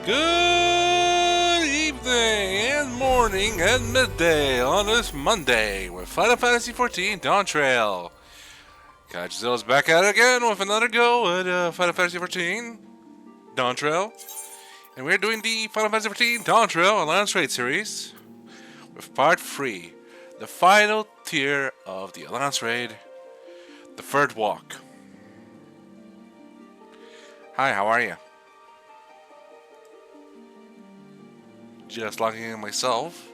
Good evening and morning and midday on this Monday with Final Fantasy XIV Dawntrail. Kaiju-Z is back at it again with another go at Final Fantasy XIV Dawntrail. And we're doing the Final Fantasy XIV Dawntrail Alliance Raid series with part 3, the final tier of the Alliance Raid, the third walk. Hi, how are you? Just logging in myself.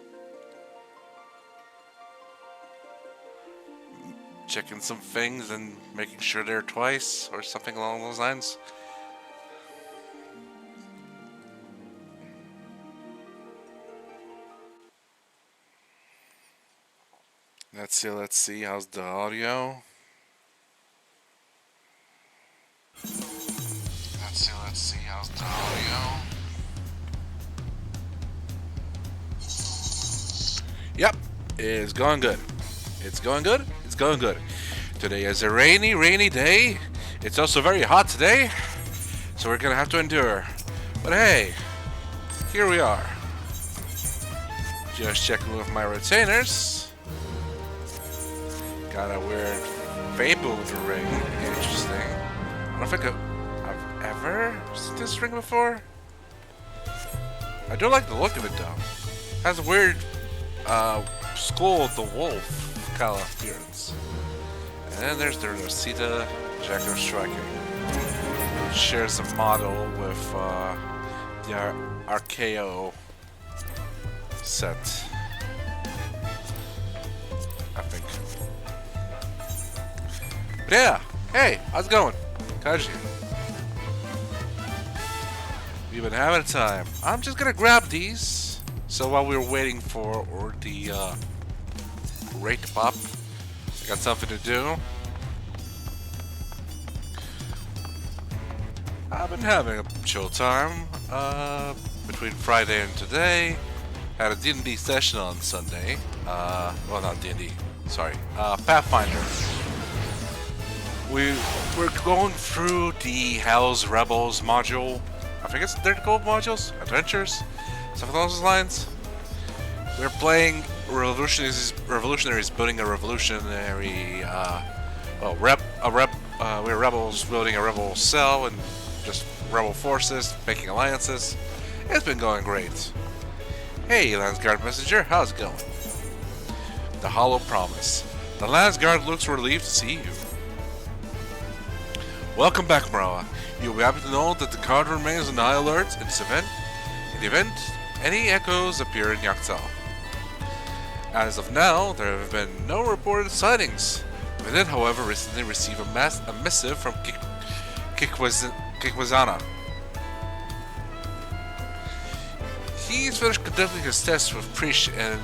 Checking some things and making sure they're twice or something along those lines. Let's see, how's the audio? Let's see, how's the audio? Yep, it's going good. It's going good. It's going good. Today is a rainy day. It's also very hot today, so we're gonna have to endure. But hey, here we are. Just checking with my retainers. Got a weird Fable ring. Interesting. I don't think I've ever seen this ring before. I do like the look of it though. Has a weird Skull of the Wolf kind of appearance. And then there's the Rosita Jacker Striking. Shares a model with the Archeo set, I think. But yeah, hey, how's it going? Kaiji. We've been having a time. I'm just gonna grab these. So while we were waiting for the rate to pop, I got something to do. I've been having a chill time between Friday and today. Had a D&D session on Sunday. Well, not D&D. Sorry, Pathfinder. We're going through the Hell's Rebels module. I think they're called modules, adventures. Something along those lines. We're playing revolutionaries building a revolutionary. We're rebels building a rebel cell and just rebel forces, making alliances. It's been going great. Hey, Landsguard messenger, how's it going? The Hollow Promise. The Landsguard looks relieved to see you. Welcome back, Mrawa'a. You'll be happy to know that the guard remains on high alert in this event. In the event any echoes appear in Yaktal. As of now, there have been no reported sightings. We did, however, recently receive a missive from Kikwazana. He's finished conducting his tests with Prish and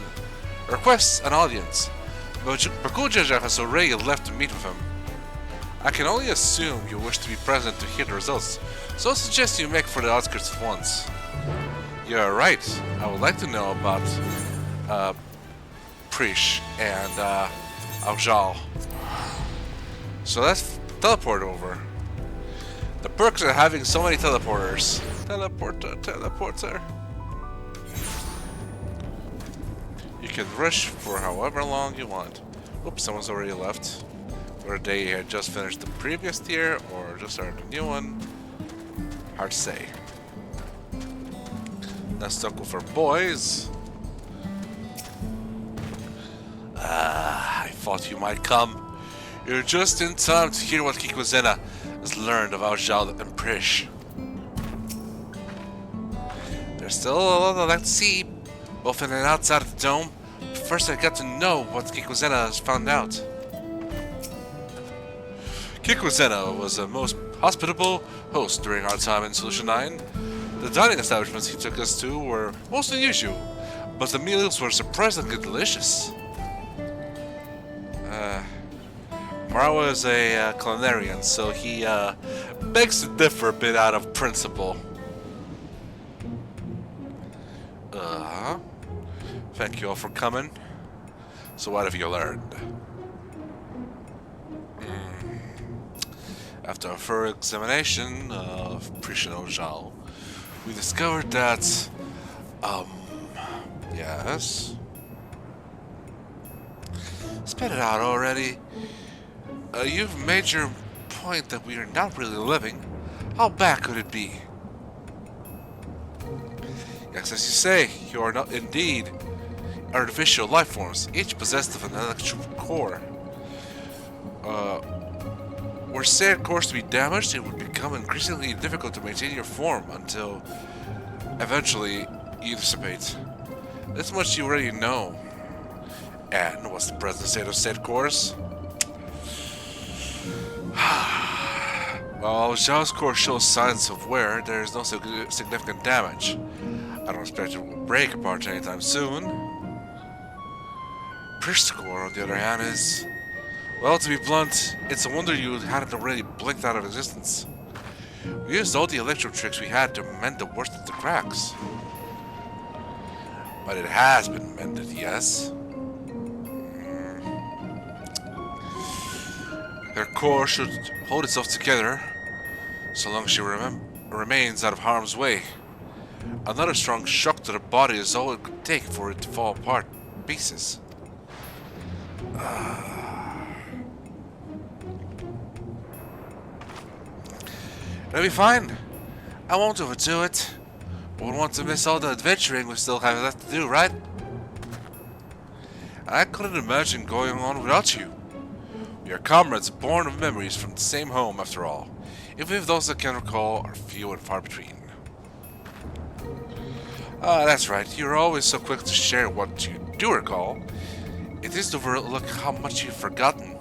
requests an audience. But Bakujaja has already left to meet with him. I can only assume you wish to be present to hear the results, so I suggest you make for the outskirts at once. You're right. I would like to know about Prish and Aljal. So let's teleport over. The perks of having so many teleporters. Teleporter. You can rush for however long you want. Oops, someone's already left. Whether they had just finished the previous tier or just started a new one. Hard to say. Let's go for boys. I thought you might come. You're just in time to hear what Kikwazena has learned about Aljal and Prish. There's still a lot I'd like to see, both in and outside of the dome. But first I got to know what Kikwazena has found out. Kikwazena was a most hospitable host during our time in Solution 9. The dining establishments he took us to were most unusual, but the meals were surprisingly delicious. Mrawa'a is a culinarian, so he begs to differ a bit out of principle. Thank you all for coming. So what have you learned? After a thorough examination of Prish and Aljal, We discovered that, yes. Spit it out already. You've made your point that we are not really living. How bad could it be? Yes, as you say, you are not indeed artificial life forms, each possessed of an electrical core. Were said cores to be damaged, it would become increasingly difficult to maintain your form until eventually you dissipate. This much you already know. And what's the present state of said cores? Well, Zhao's core shows signs of wear. There is no significant damage. I don't expect it will break apart anytime soon. Priest's core, on the other hand, is... Well, to be blunt, it's a wonder you hadn't already blinked out of existence. We used all the electro tricks we had to mend the worst of the cracks. But it has been mended, yes. Her core should hold itself together, so long as she remains out of harm's way. Another strong shock to the body is all it could take for it to fall apart in pieces. It'll be fine. I won't overdo it. I wouldn't want to miss all the adventuring we still have left to do, right? I couldn't imagine going on without you. We are comrades born of memories from the same home, after all. Even if those I can recall are few and far between. That's right. You're always so quick to share what you do recall. It is to overlook how much you've forgotten.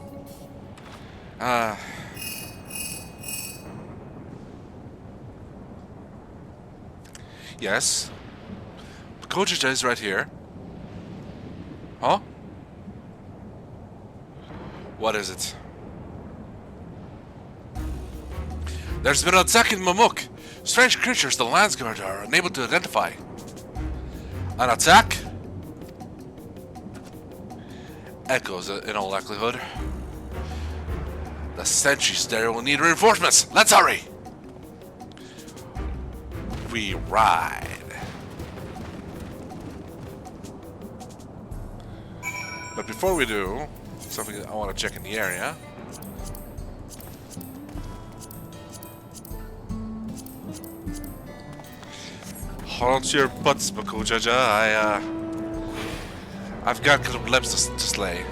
Yes. Kaiju-Z is right here. Huh? What is it? There's been an attack in Mamuk. Strange creatures the Landsguard are unable to identify. An attack? Echoes in all likelihood. The sentries there will need reinforcements. Let's hurry! We ride. But before we do, something I want to check in the area. Hold on to your butts, Bakujaja. I've got glimpses to slay.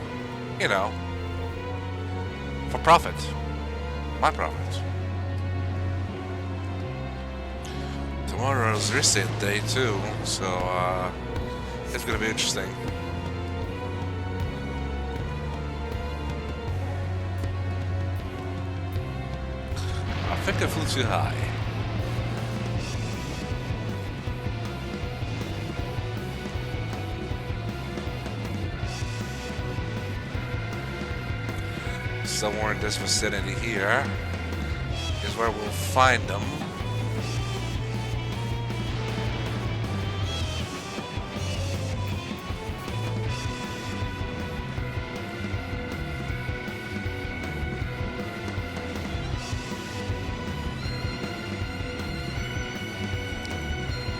You know. For profit. My profit. Tomorrow's reset day too, so it's gonna be interesting. I think I flew too high. Somewhere in this vicinity here is where we'll find them.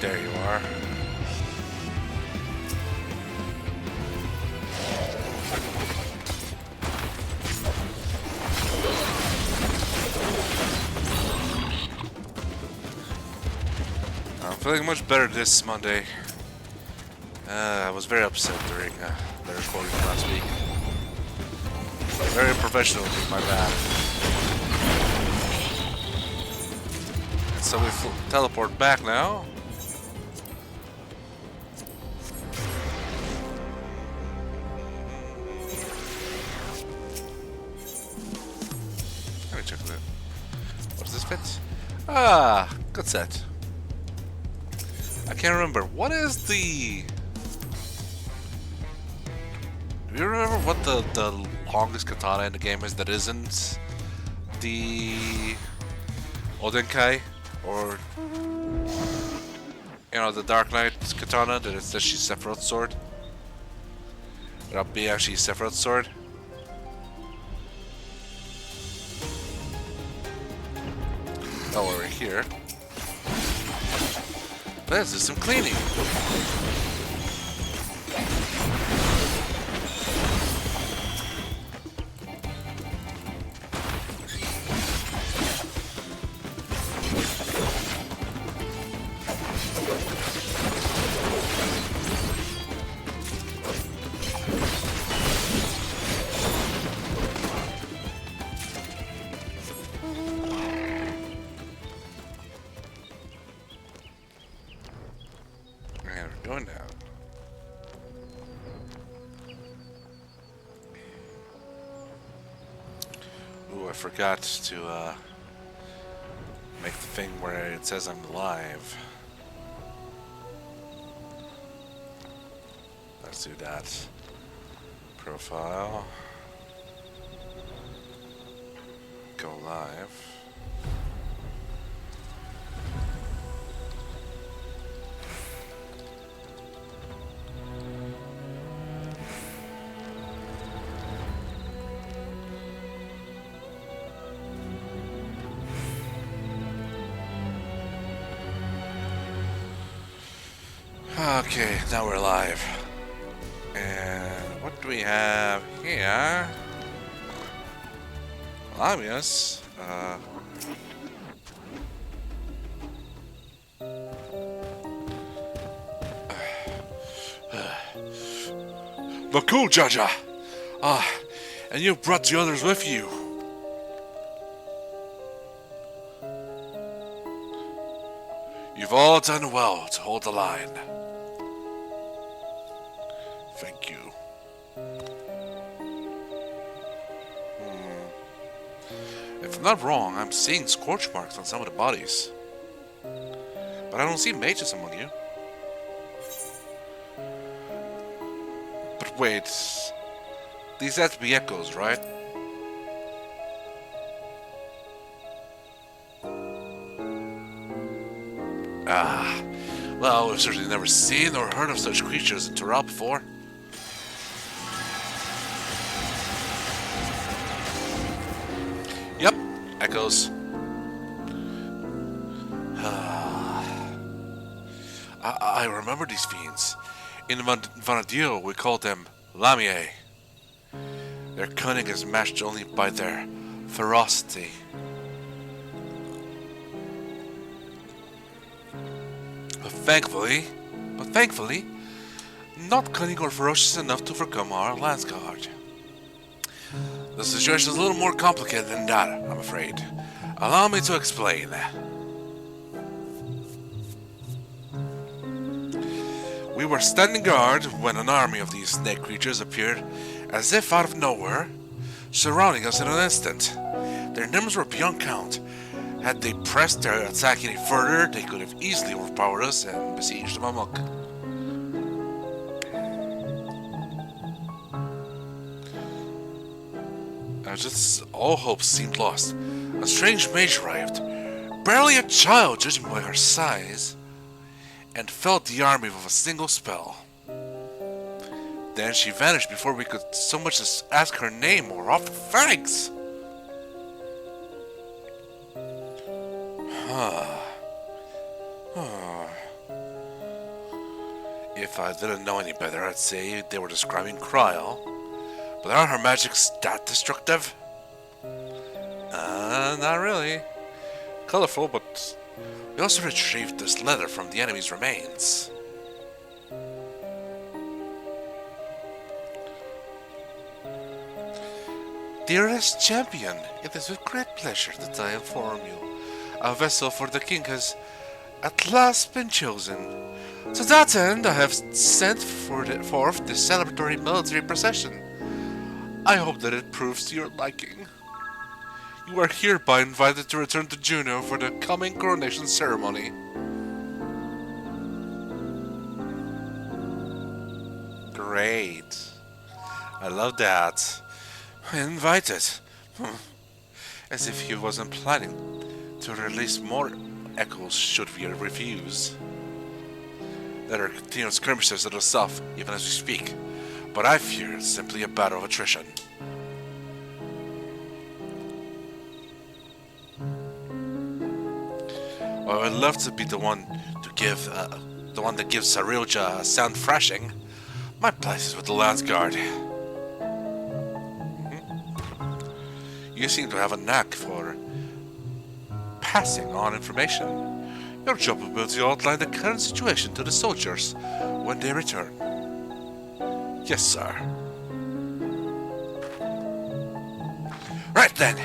There you are. I'm feeling much better this Monday. I was very upset during the recording last week. Very unprofessional, my bad. So we teleport back now. Let me check that. What does this fit? Ah, good set. I can't remember. What is the... Do you remember what the longest katana in the game is that isn't the Odenkai? Or, you know, the Dark Knight katana that it's actually Sephiroth's sword? Without being actually Sephiroth's sword? Oh, we're here. Let's do some cleaning. Doing now. Ooh, I forgot to make the thing where it says I'm live. Let's do that. Profile. Go live. Okay, now we're live. And what do we have here? Obvious. But cool, Jaja. And you brought the others with you. You've all done well to hold the line. Thank you. If I'm not wrong, I'm seeing scorch marks on some of the bodies. But I don't see mages among you. But wait, these have to be echoes, right? Well, we've certainly never seen or heard of such creatures in Dawntrail before. Yep, echoes. I remember these fiends. In Vanadil, we called them Lamiae. Their cunning is matched only by their ferocity. But thankfully, not cunning or ferocious enough to overcome our lance guard. The situation is a little more complicated than that, I'm afraid. Allow me to explain. We were standing guard when an army of these snake creatures appeared as if out of nowhere, surrounding us in an instant. Their numbers were beyond count. Had they pressed their attack any further, they could have easily overpowered us and besieged them amok. Just all hope seemed lost. A strange mage arrived, barely a child judging by her size, and felled the army with a single spell. Then she vanished before we could so much as ask her name or offer thanks. If I didn't know any better, I'd say they were describing Kryl. But aren't her magics that destructive? Not really. Colorful, but we also retrieved this letter from the enemy's remains. Dearest champion, it is with great pleasure that I inform you. A vessel for the king has at last been chosen. To that end, I have sent forth the celebratory military procession. I hope that it proves to your liking. You are hereby invited to return to Juneau for the coming coronation ceremony. Great. I love that. Invited. As if he wasn't planning to release more echoes should we refuse. There are continued skirmishes to the south, even as we speak, but I fear it's simply a battle of attrition. I would love to be the one to the one that gives Sarilja a sound thrashing. My place is with the Lance Guard. You seem to have a knack for passing on information. Your job will be to outline the current situation to the soldiers when they return. Yes, sir. Right then,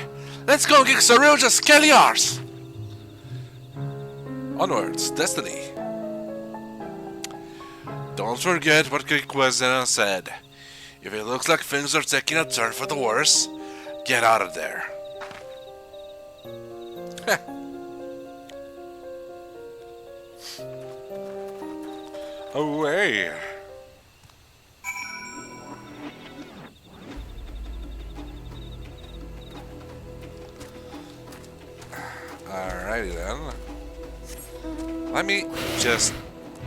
let's go get Sarilja's Skelliars! Onwards, Destiny. Don't forget what Quezena said. If it looks like things are taking a turn for the worse, get out of there. Away. Alrighty then. Let me just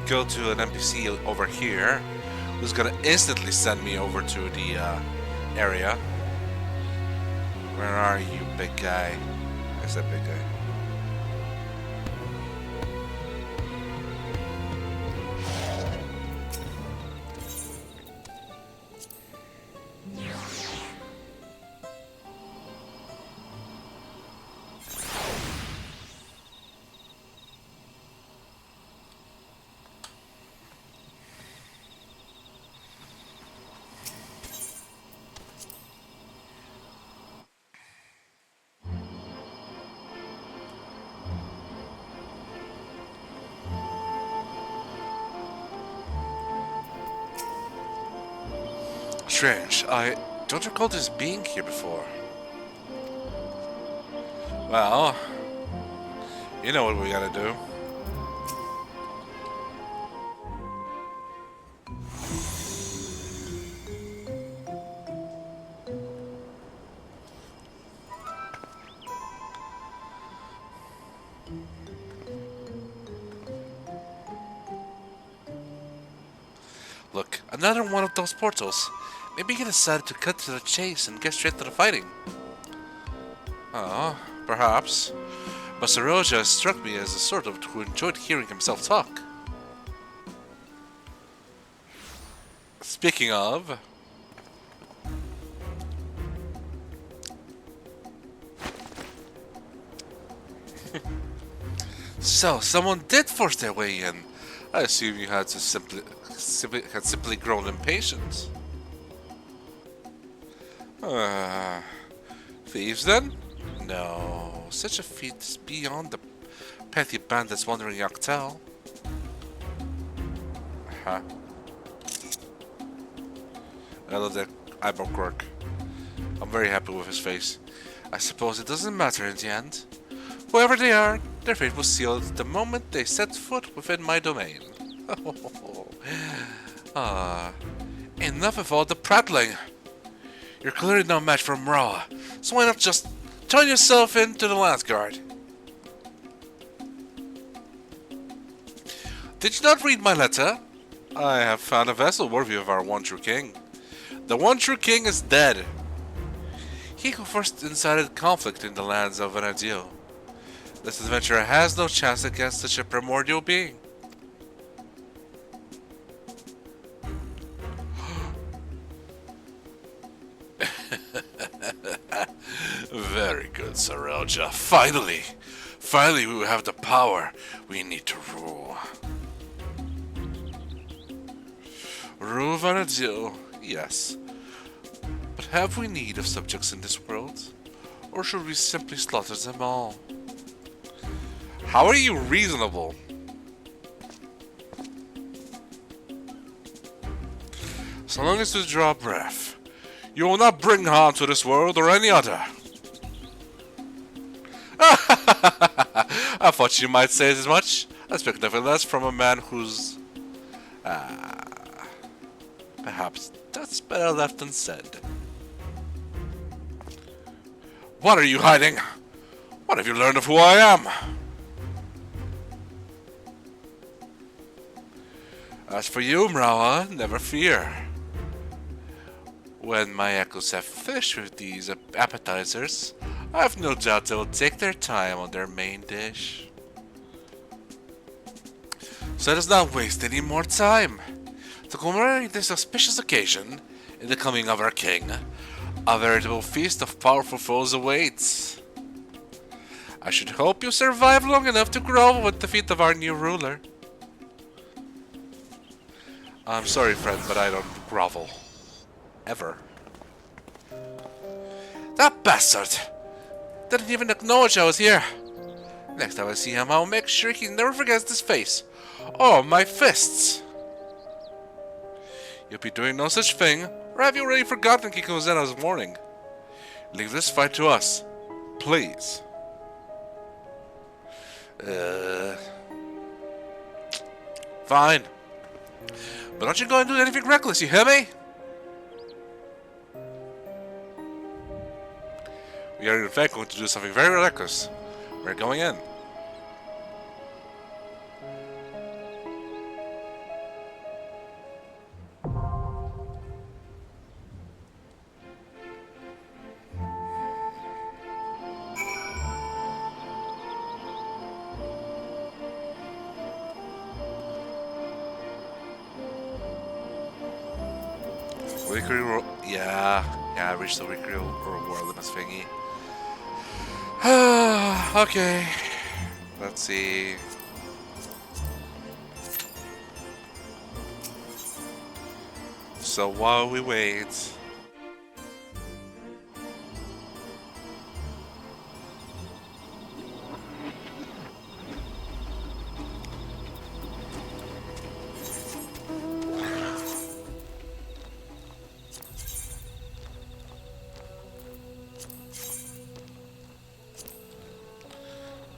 go to an NPC over here who's gonna instantly send me over to the area. Where are you, big guy? Where's that big guy? Strange. I don't recall this being here before. Well, you know what we gotta do. Look, another one of those portals. Maybe he decided to cut to the chase and get straight to the fighting. Oh, perhaps. But Saroja struck me as a sort of who enjoyed hearing himself talk. Speaking of... So, someone did force their way in. I assume you had simply grown impatient. Thieves then? No, such a feat is beyond the petty bandits wandering Yoctel. Huh. Hello there, eyebrow quirk. I'm very happy with his face. I suppose it doesn't matter in the end. Whoever they are, their fate was sealed the moment they set foot within my domain. Enough of all the prattling. You're clearly no match for Mrawa'a, so why not just turn yourself into the Lance Guard? Did you not read my letter? I have found a vessel worthy of our one true king. The one true king is dead. He who first incited conflict in the lands of Venadil. This adventurer has no chance against such a primordial being. Very good, Sarilja. Finally we will have the power we need to rule. Rule Vanadil, yes. But have we need of subjects in this world? Or should we simply slaughter them all? How are you reasonable? So long as you draw breath, you will not bring harm to this world or any other. I thought you might say as much. I expect nothing less from a man who's... perhaps that's better left unsaid. What are you hiding? What have you learned of who I am? As for you, Mrawa'a, never fear. When my echoes have finished with these appetizers, I have no doubt they will take their time on their main dish. So let us not waste any more time. To commemorate this auspicious occasion, in the coming of our king, a veritable feast of powerful foes awaits. I should hope you survive long enough to grovel with the feet of our new ruler. I'm sorry, friend, but I don't grovel. Ever. That bastard! Didn't even acknowledge I was here. Next time I see him, I'll make sure he never forgets this face. Oh, my fists! You'll be doing no such thing, or have you already forgotten Kikuzena's warning? Leave this fight to us. Please. Fine. But don't you go and do anything reckless, you hear me? We are in fact going to do something very reckless. We're going in. Weekly yeah, I reached the weekly reward limit thingy. Okay, let's see. So while we wait,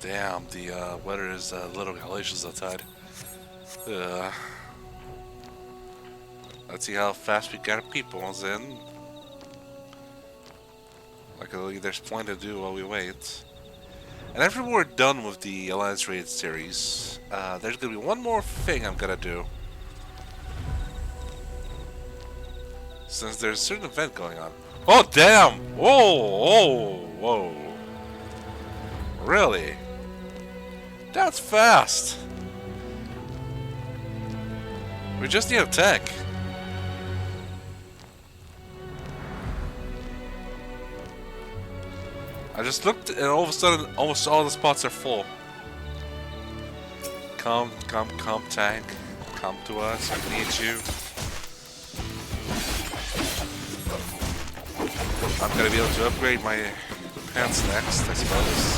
damn, the weather is a little hellacious outside. Let's see how fast we got people in. Luckily, there's plenty to do while we wait. And after we're done with the Alliance Raid series, there's gonna be one more thing I'm gonna do. Since there's a certain event going on. Oh, damn! Whoa, whoa, whoa. Really? That's fast! We just need a tank. I just looked and all of a sudden almost all the spots are full. Come, tank. Come to us, I need you. I'm gonna be able to upgrade my pants next, I suppose.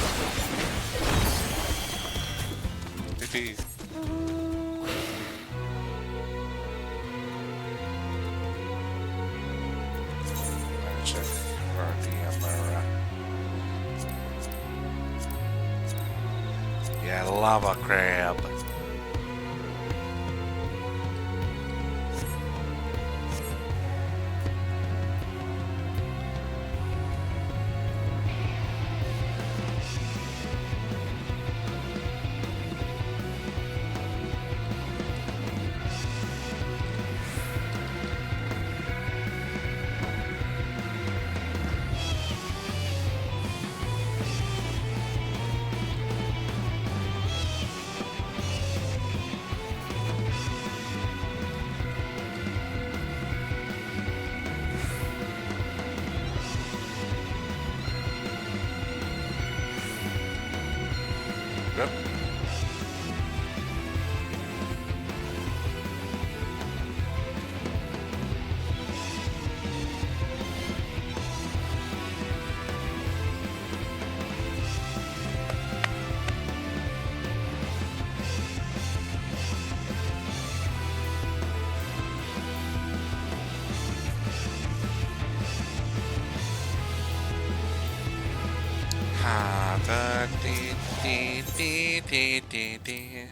Maybe. Check for the Mrawa'a. Yeah, lava crab. Yep. Ha da dee dee dee dee dee dee.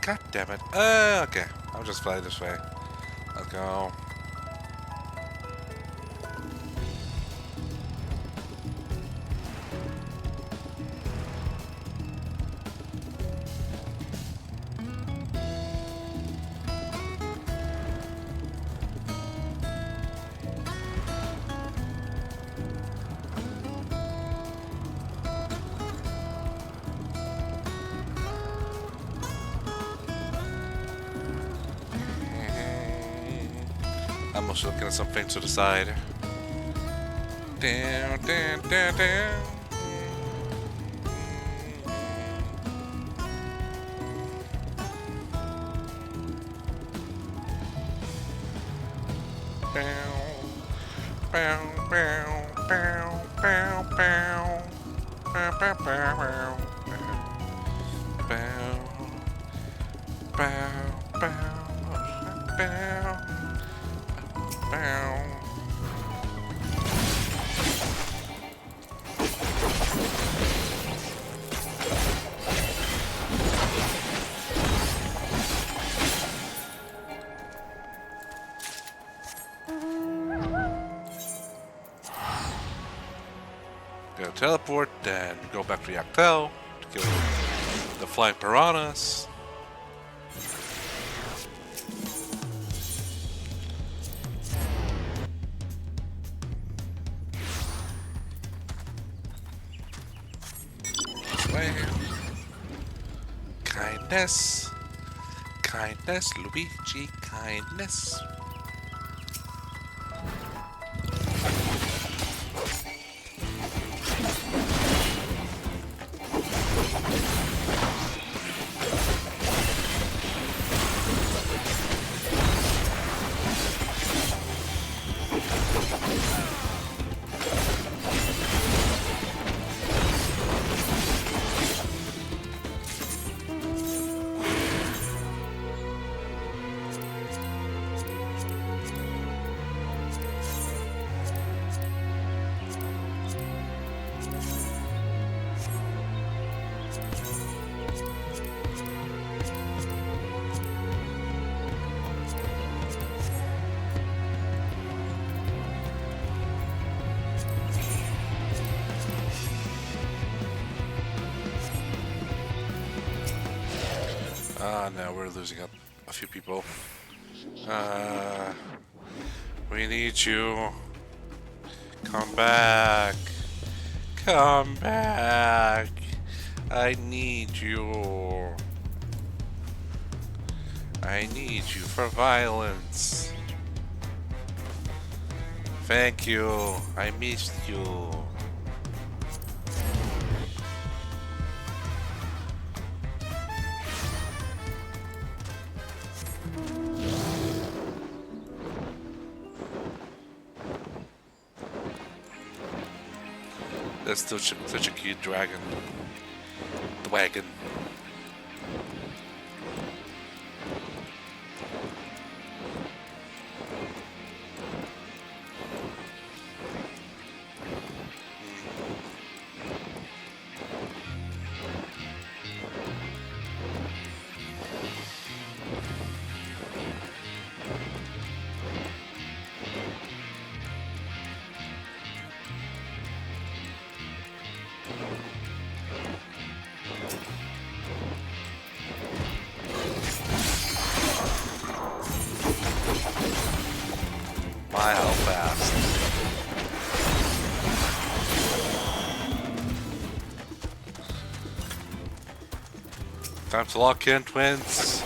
God damn it. Okay. I'll just fly this way. Let's go. I'm also looking at something to the side. Down, down, down, down. Bow, bow, bow, bow, bow, bow. Bow, bow, bow, bow, bow. Bow, bow, bow, bow. Gonna teleport, then go back to the Dawntrail to kill the flying piranhas. This way. Kindness. Kindness, Luigi, kindness. Now we're losing up a few people. We need you. Come back. Come back. I need you. I need you for violence. Thank you. I missed you. That's still such a cute dragon. The wagon. My, how fast. Time to lock in, twins.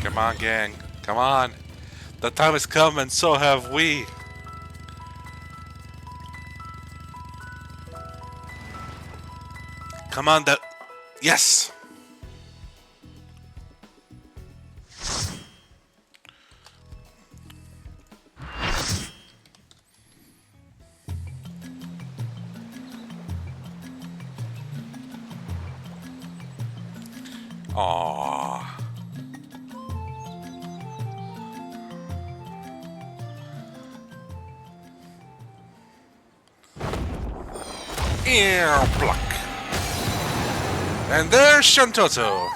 Come on, gang. Come on. The time has come, and so have we. Come on, that. Yes! Aww. Ew, pluck. And there's Shantoto.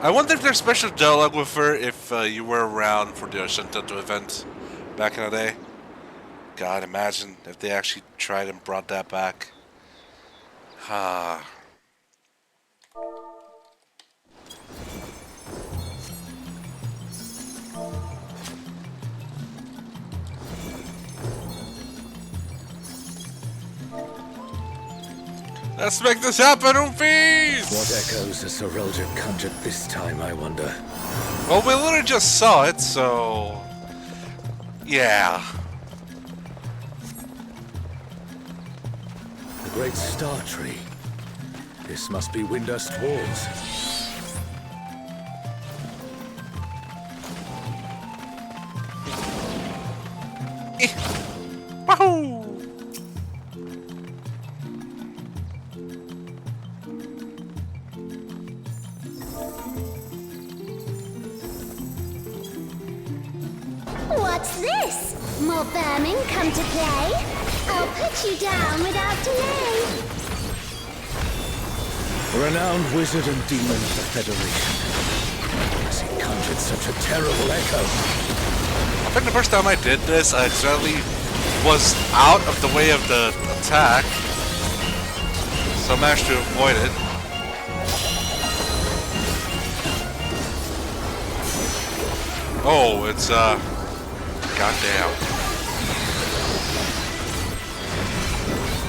I wonder if there's special dialogue with her if you were around for the Shantoto event back in the day. God, imagine if they actually tried and brought that back. Ah. Let's make this happen, Oomfies! What echoes has Sir Roger conjured this time, I wonder? Well, we literally just saw it, so... yeah. The great star tree. This must be Windurst walls. Wahoo! What's this? More vermin come to play? I'll put you down without delay. A renowned wizard and demon of the Federation. Has he conjured such a terrible echo? I think the first time I did this, I accidentally was out of the way of the attack, so I managed to avoid it. Oh, it's goddamn.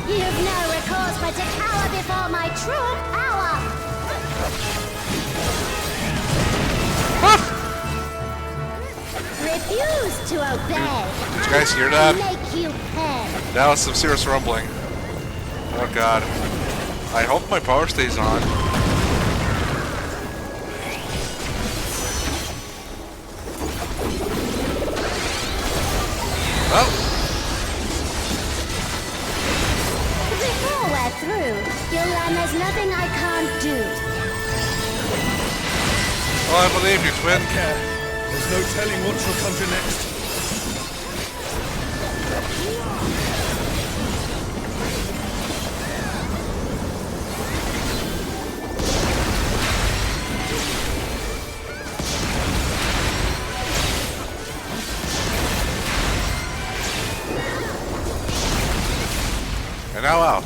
You've no recourse but to cower before my true power. Refuse to obey. Did you guys hear that? Make you pay. That was some serious rumbling. Oh god. I hope my power stays on. Well. Before we're through, you'll learn there's nothing I can't do. Oh, I believe you, twin. There's no telling what shall conjure next. And now out. I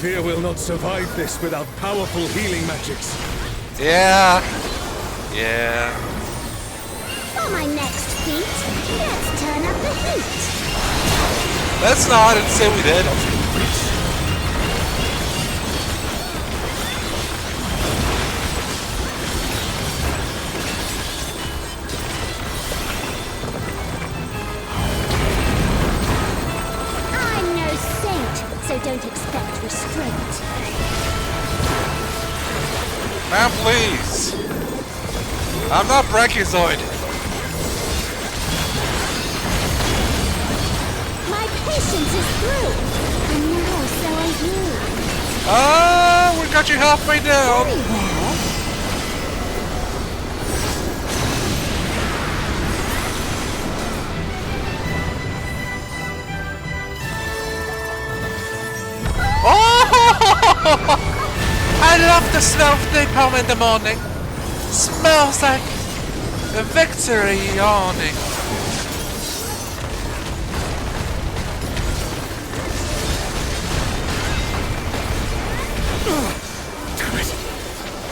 fear we'll not survive this without powerful healing magics. Yeah. Yeah. For my next feat, let's turn up the heat. Let's not. I didn't say we did. I'm no saint, so don't expect restraint. Man, please. I'm not Brachiozoid. My patience is through, and now so are you. Ah, we got you halfway down. Very well. Oh! I love the smell of napalm in the morning. Smells like a victory yawning. Damn it.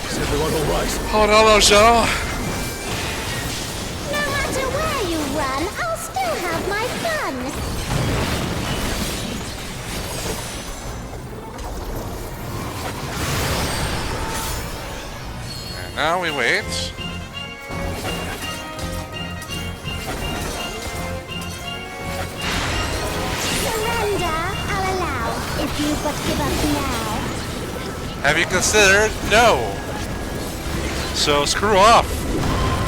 Is everyone all right? Hold on, Jean. No matter where you run, I'll still have my fun. And now we wait. Surrender, I'll allow, if you but give up now. Have you considered? No. So screw off.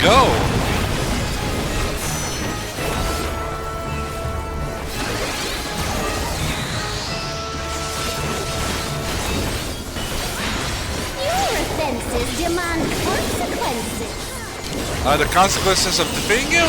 Go. Your offenses demand consequences. The consequences of defeating you?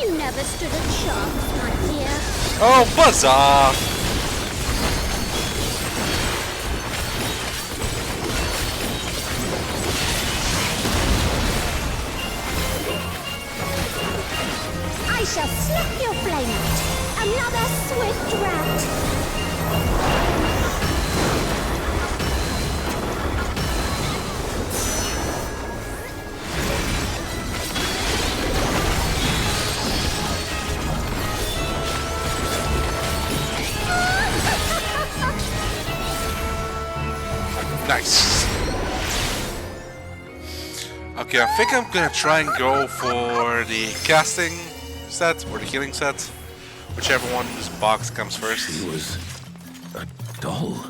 You never stood a chance, my dear. Oh, buzz off! I shall slap your flame out. Another swift rat. Nice. Okay, I think I'm gonna try and go for the casting set or the healing set, whichever one's box comes first. She was a doll.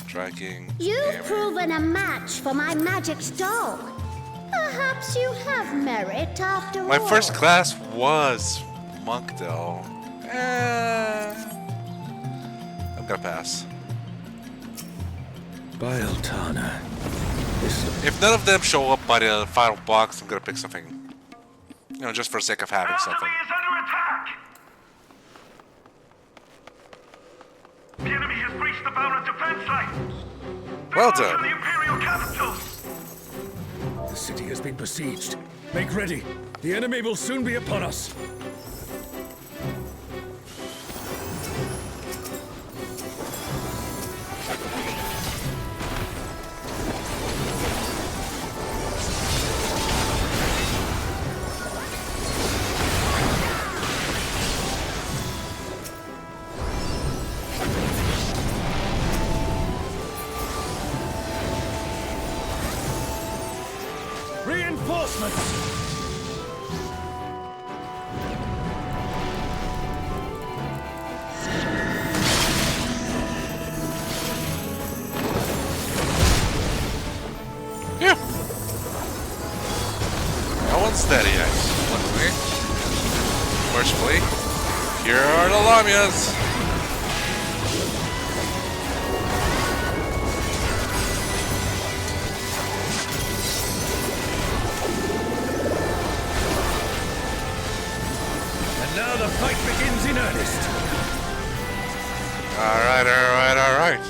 Tracking. You've hammer. proven a match for my magic doll. Perhaps you have merit after all. My first class was monk, though. I'm gonna pass. Bieltana. This If none of them show up by the final box, I'm gonna pick something. You know, just for the sake of having something. Is under attack. The enemy has breached the Boundless defense line. Well To done. the Imperial capital. The city has been besieged. Make ready. The enemy will soon be upon us. Reinforcements! Yeah. No one's steady yet. Luckily. Mercifully. Here are the Lamias. And now the fight begins in earnest. Alright, alright, alright.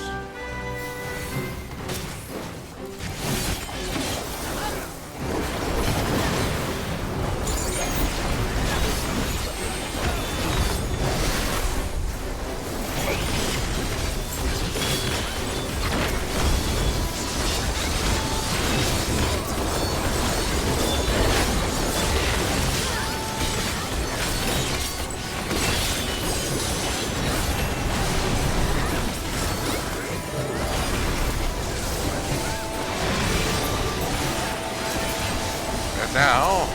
And now,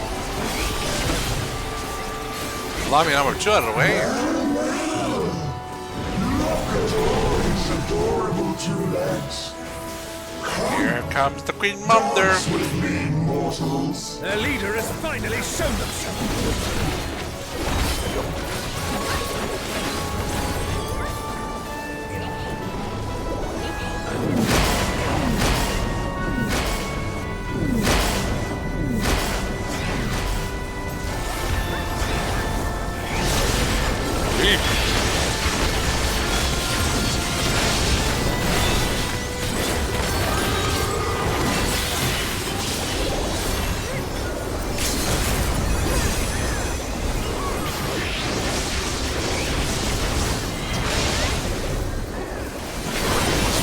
Lami number 2 out of the way. It's adorable two legs. Here comes the Queen Mother. With me, mortals. Their leader has finally shown themselves.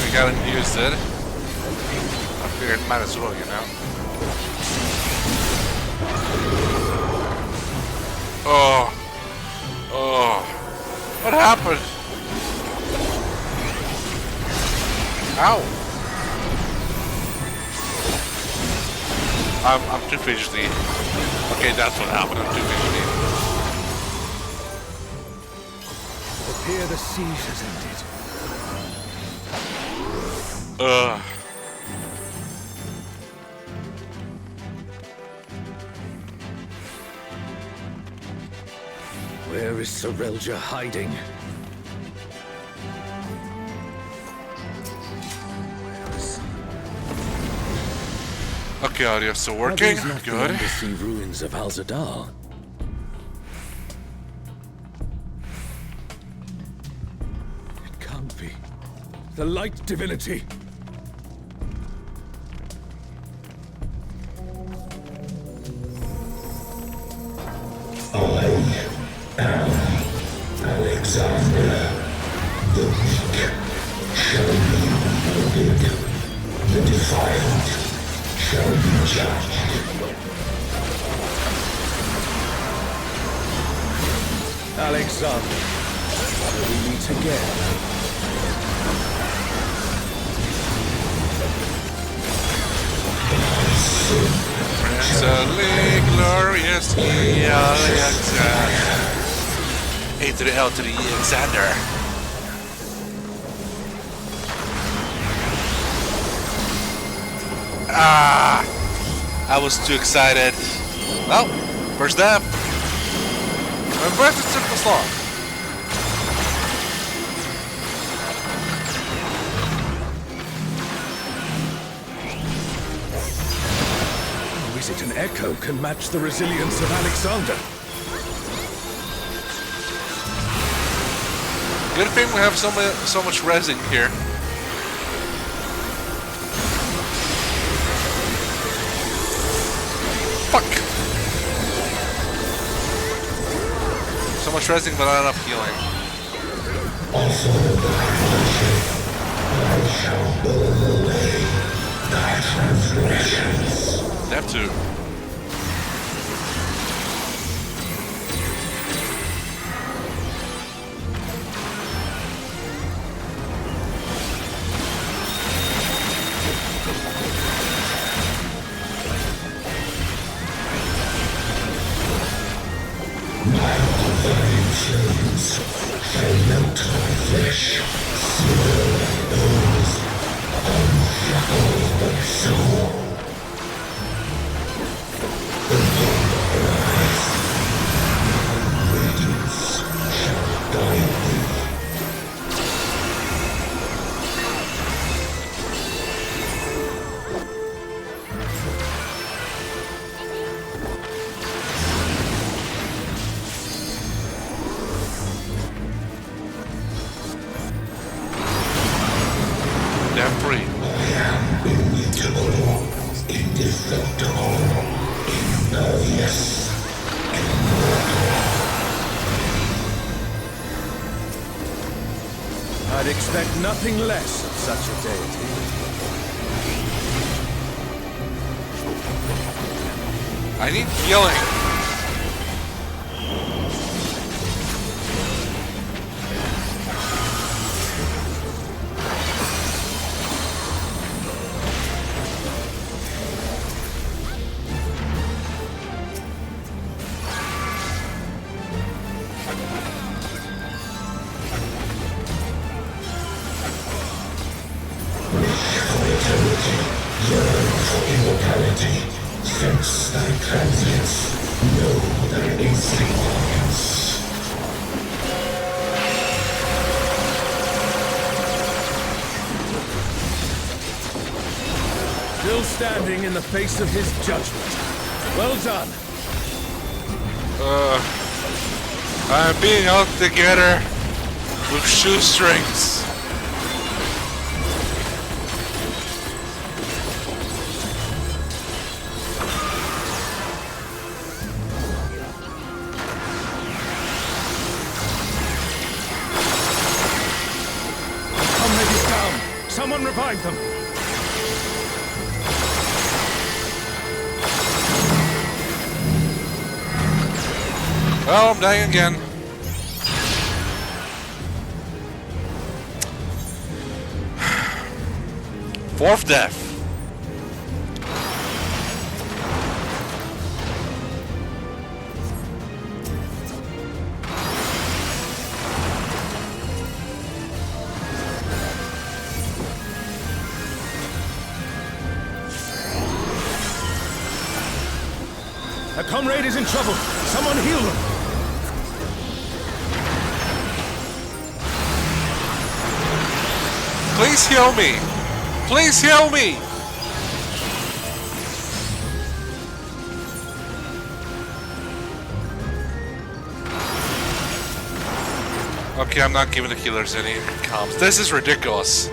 We gotta use it. I figured might as well, you know. Oh. Oh. What happened? Ow. I'm too fidgety. Okay, that's what happened. I'm too fidgety. Here the siege has ended. Ugh. Where is Sorelja hiding? Okay, audio still Are working. these not the Good. embassy ruins of Al-Zadar? the light divinity. Alexander, the weak shall be rewarded. The defiant shall be judged. Alexander, will we meet again? Princely, glorious, Alexander. A to the L to the E, Alexander. Ah! I was too excited. Well, first death. My breath took this long. Or is it an echo can match the resilience of Alexander? Good thing we have so much resin here. Fuck! So much resin, but not enough healing. Also I shall burn away thy transgressions. Have to. Shall melt thy flesh, sever thy bones, unshackle thy soul. Arise, radiance shall guide thee. Free. I am immutable, indestructible, impervious, immortal. I'd expect nothing less of such a deity. I need healing. Yearn for immortality, sense thy transience, know thy insignificance. Still standing in the face of his judgment. Well done. I'm being held together with shoestrings. Someone revive them! Well, I'm dying again. Fourth death. A comrade is in trouble. Someone heal them. Please heal me. Please heal me. Okay, I'm not giving the healers any comms. This is ridiculous.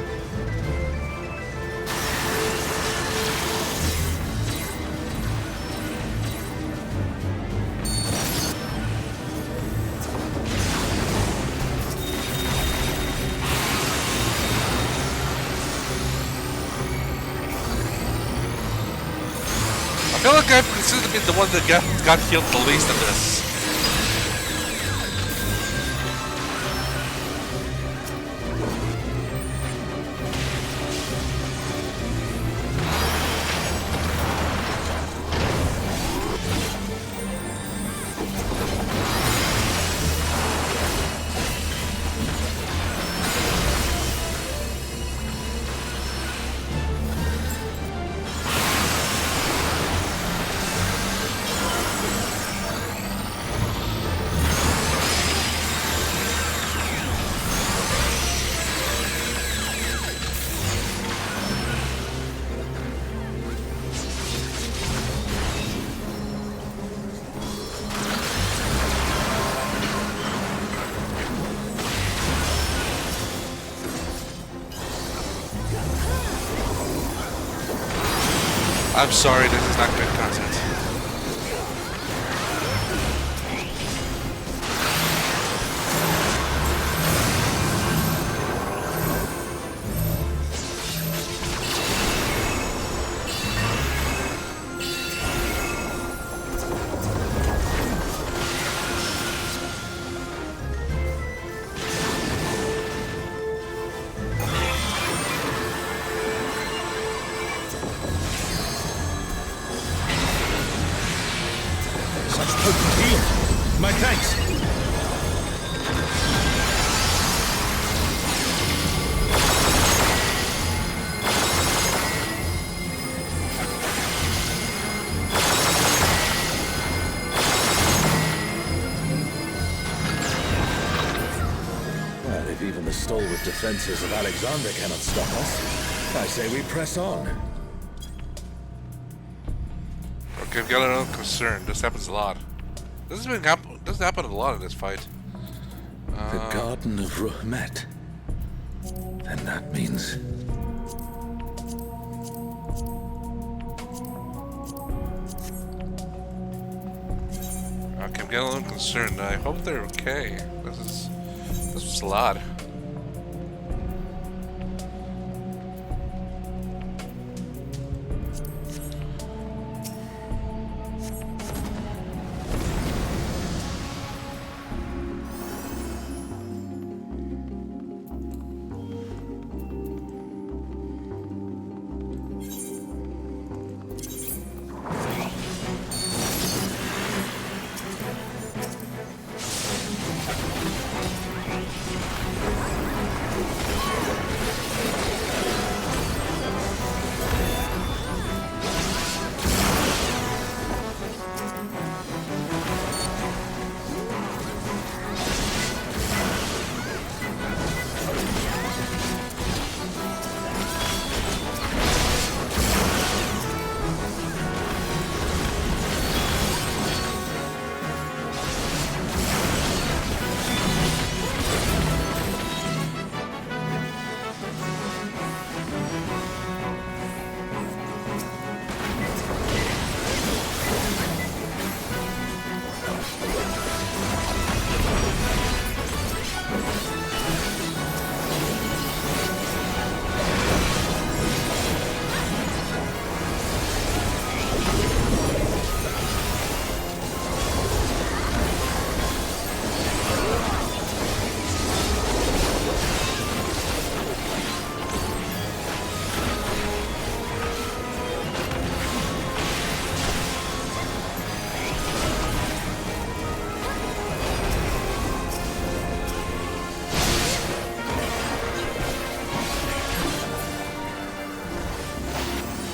guy seems to be the one that got healed the least in this. I'm sorry, this is not good content. My thanks. Well, if even the stalwart defenses of Alexander cannot stop us, I say we press on. Okay, I've got another concern. This happens a lot. This doesn't happen a lot in this fight. The Garden of Ruhmet. Then that means... Okay, I'm getting a little concerned. I hope they're okay. This was a lot.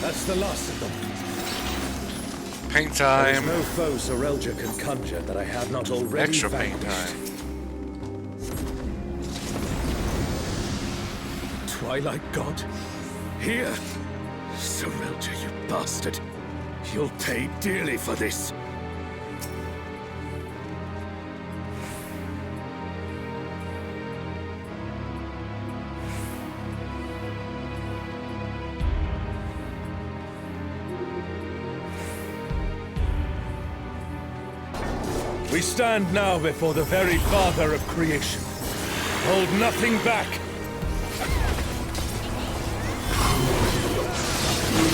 That's the last of them. Paint There is time. no foe Sorelja can conjure that I have not already Extra paint vanquished. time. Twilight God? Here? Sorelja, you bastard. You'll pay dearly for this. We stand now before the very Father of creation. Hold nothing back.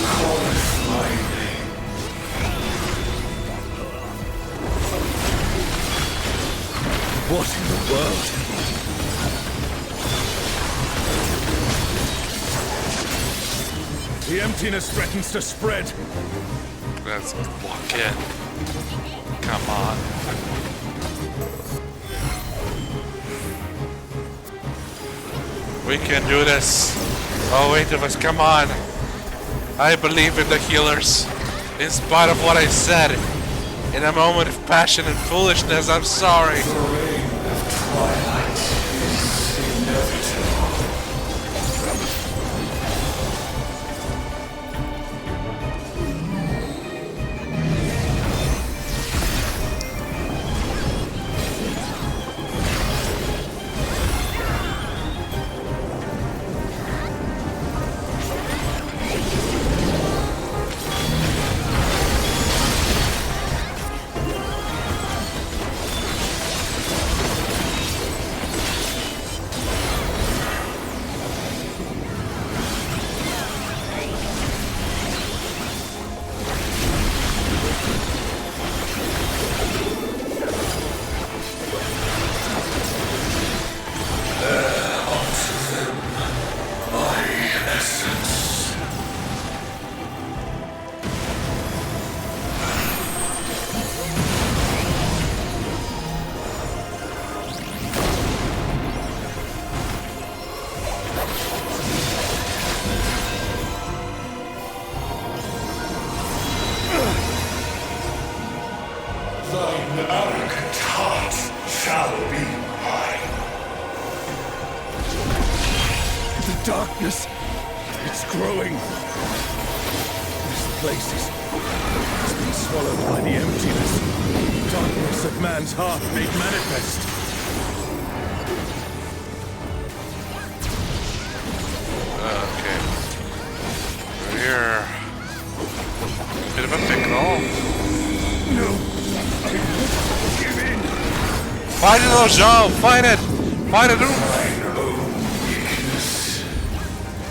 Calleth my name. What in the world? The emptiness threatens to spread. Let's walk in. Come on. We can do this. Oh, 8 of us, come on. I believe in the healers. In spite of what I said. In a moment of passion and foolishness, I'm sorry. Thine arrogant heart shall be mine. The darkness, it's growing. This place has been swallowed by the emptiness. Darkness of man's heart made manifest. Okay. We're here. Bit of a pickle. No, I won't give in. Fight it, little Jean! Fight it! Fight it! Thine own weakness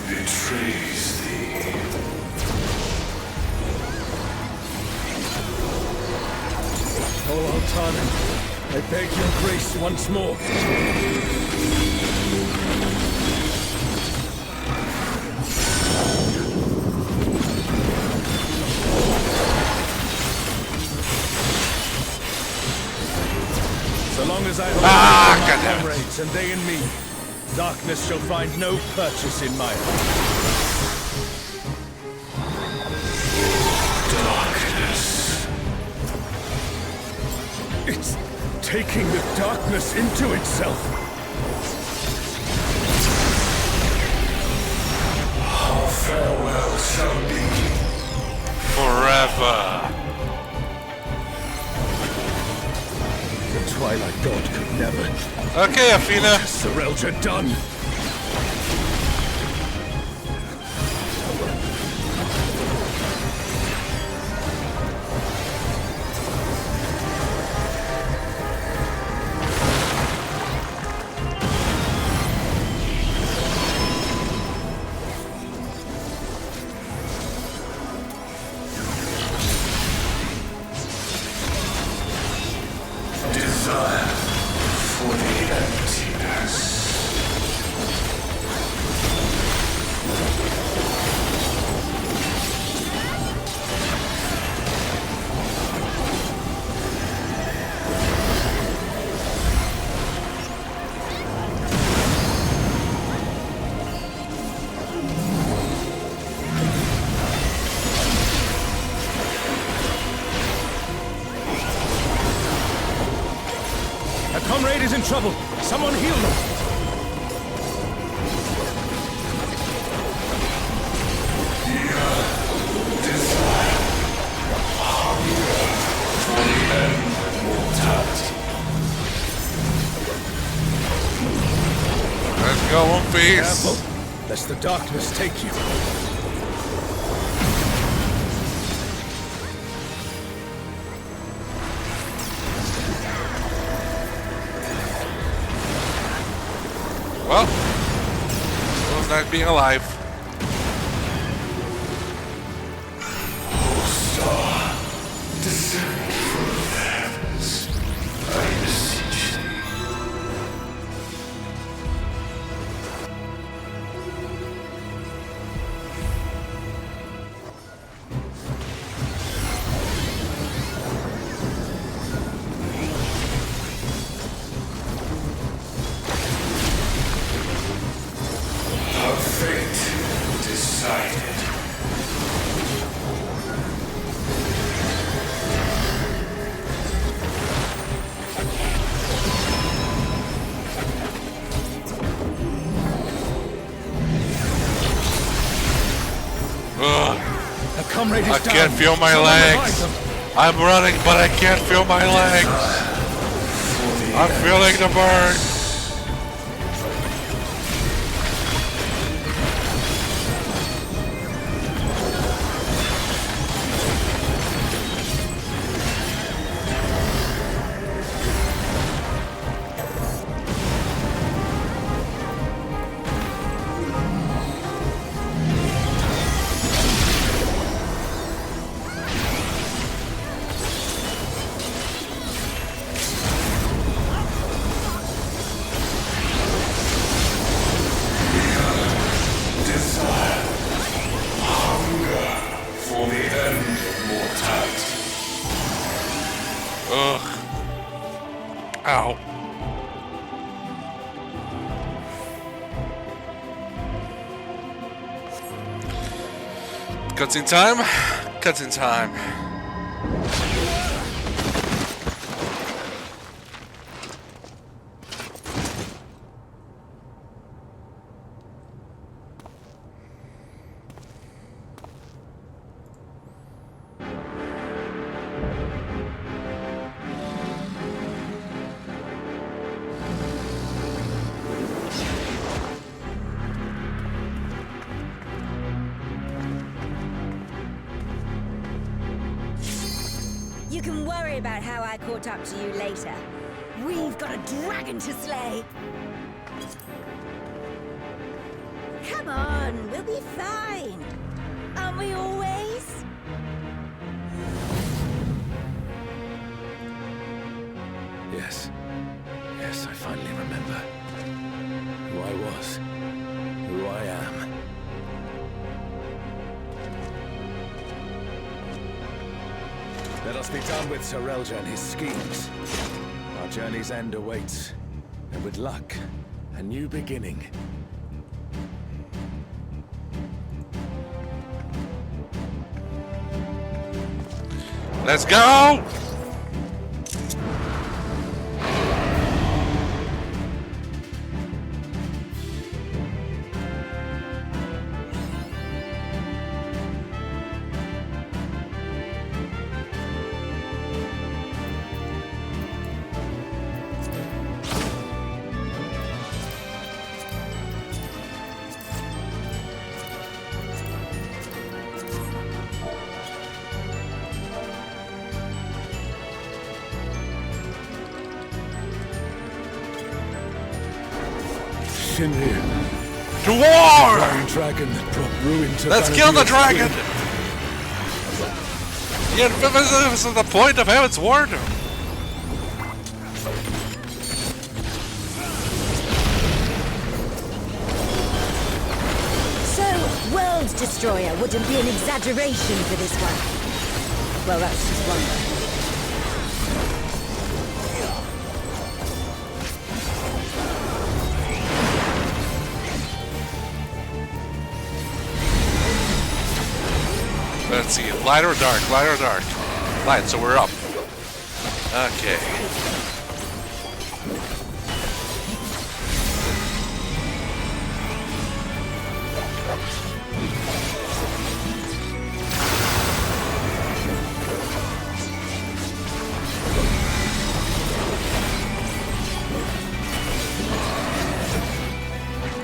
betrays thee. Oh, Altanen, I beg your grace once more. So long as I hold my goddammit. comrades and they in me, darkness shall find no purchase in my heart. Darkness. It's taking the darkness into itself. Our farewell shall be Forever. The Twilight God could never. Okay, Athena. Serelja done. desire for the emptiness. A comrade is in trouble. Someone heal them. Let's go, One Piece. Careful, lest the darkness take you. Well, it was nice being alive. O star, descend from the heavens, I beseech thee. is I down. can't feel my Someone revive legs. them. I'm running, but I can't feel my legs. I'm feeling the burn. Ow. Cutscene time. Cutscene time. You can worry about how I caught up to you later. We've got a dragon to slay. Come on, we'll be fine. Aren't we always? Yes. Yes, I finally remember. Who I was. Who I am. Let us be done with Sir Elja and his schemes. Our journey's end awaits. And with luck, a new beginning. Let's go! Shinryu, To war! Iron Dragon that brought ruin to Let's kill the Vanadia's dragon! fleet. Yeah, this is the point of Heaven's Ward. So, World Destroyer wouldn't be an exaggeration for this one. Well, that's just one way. Let's see, light or dark, light or dark. Light, so we're up. Okay.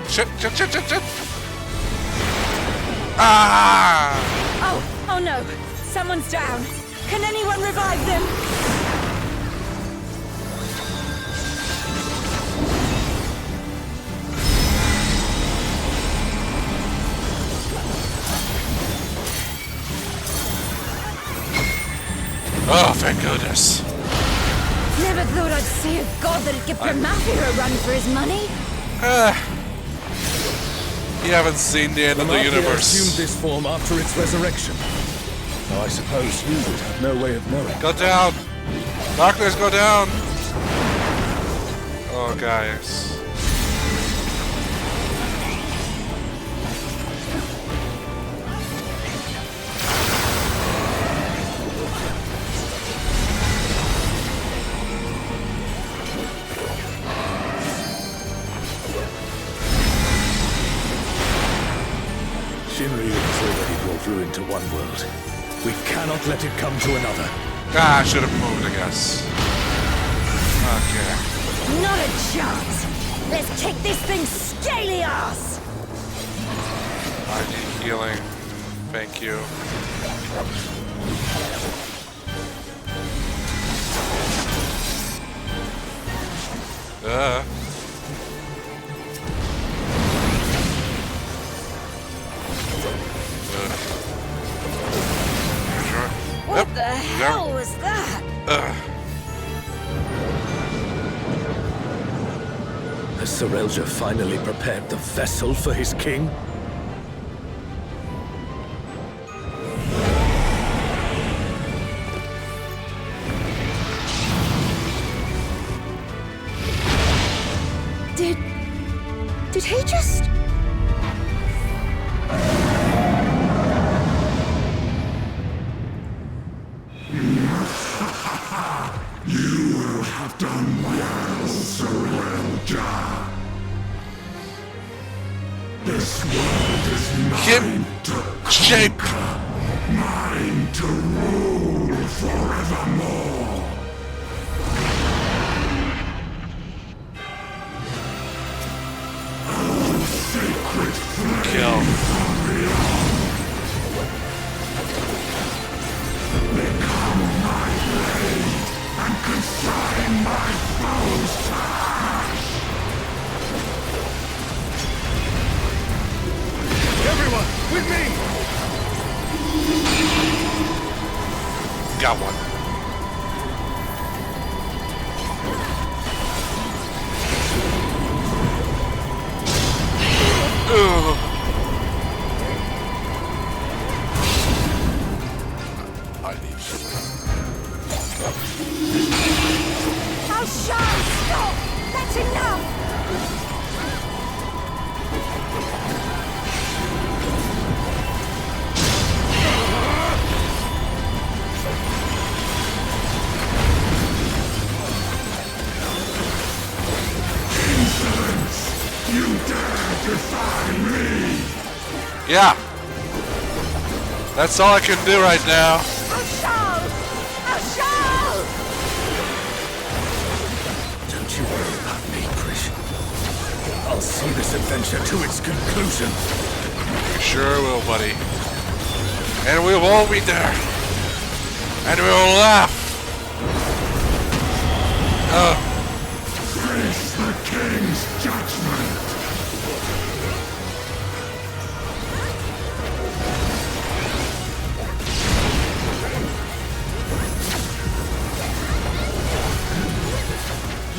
Shit, shit, shit, shit, shit! Ah! Oh no! Someone's down! Can anyone revive them? Oh, thank goodness. Never thought I'd see a god that'd give Mrawa'a a run for his money. You haven't seen the end of the Mrawa'a universe. assumed this form after its resurrection. Now I suppose you would have no way of knowing. Go down! Darkness, go down! Oh, guys. Shinryu has already brought ruin to one world. We cannot let it come to another. Ah, I should have moved, I guess. Okay. Not a chance. Let's kick this thing's scaly ass. I need healing. Thank you. What the hell was that? Has Serelja finally prepared the vessel for his king? Did he just... You will have done well, Serelja. This world is mine to Shape. mine to rule forevermore. Oh, sacred flame. Kill. Become my blade and consign my foes to ash. Everyone, with me! Got one. Ugh. I need Oh, Sean, stop! That's enough! Insolence! You dare defy me! Yeah. That's all I can do right now. Oh, Sean! Oh, Sean! Don't you worry about me, Krish. I'll see this adventure to its conclusion. You sure will, buddy. And we'll all be there. And we'll laugh. Face the king's judgment!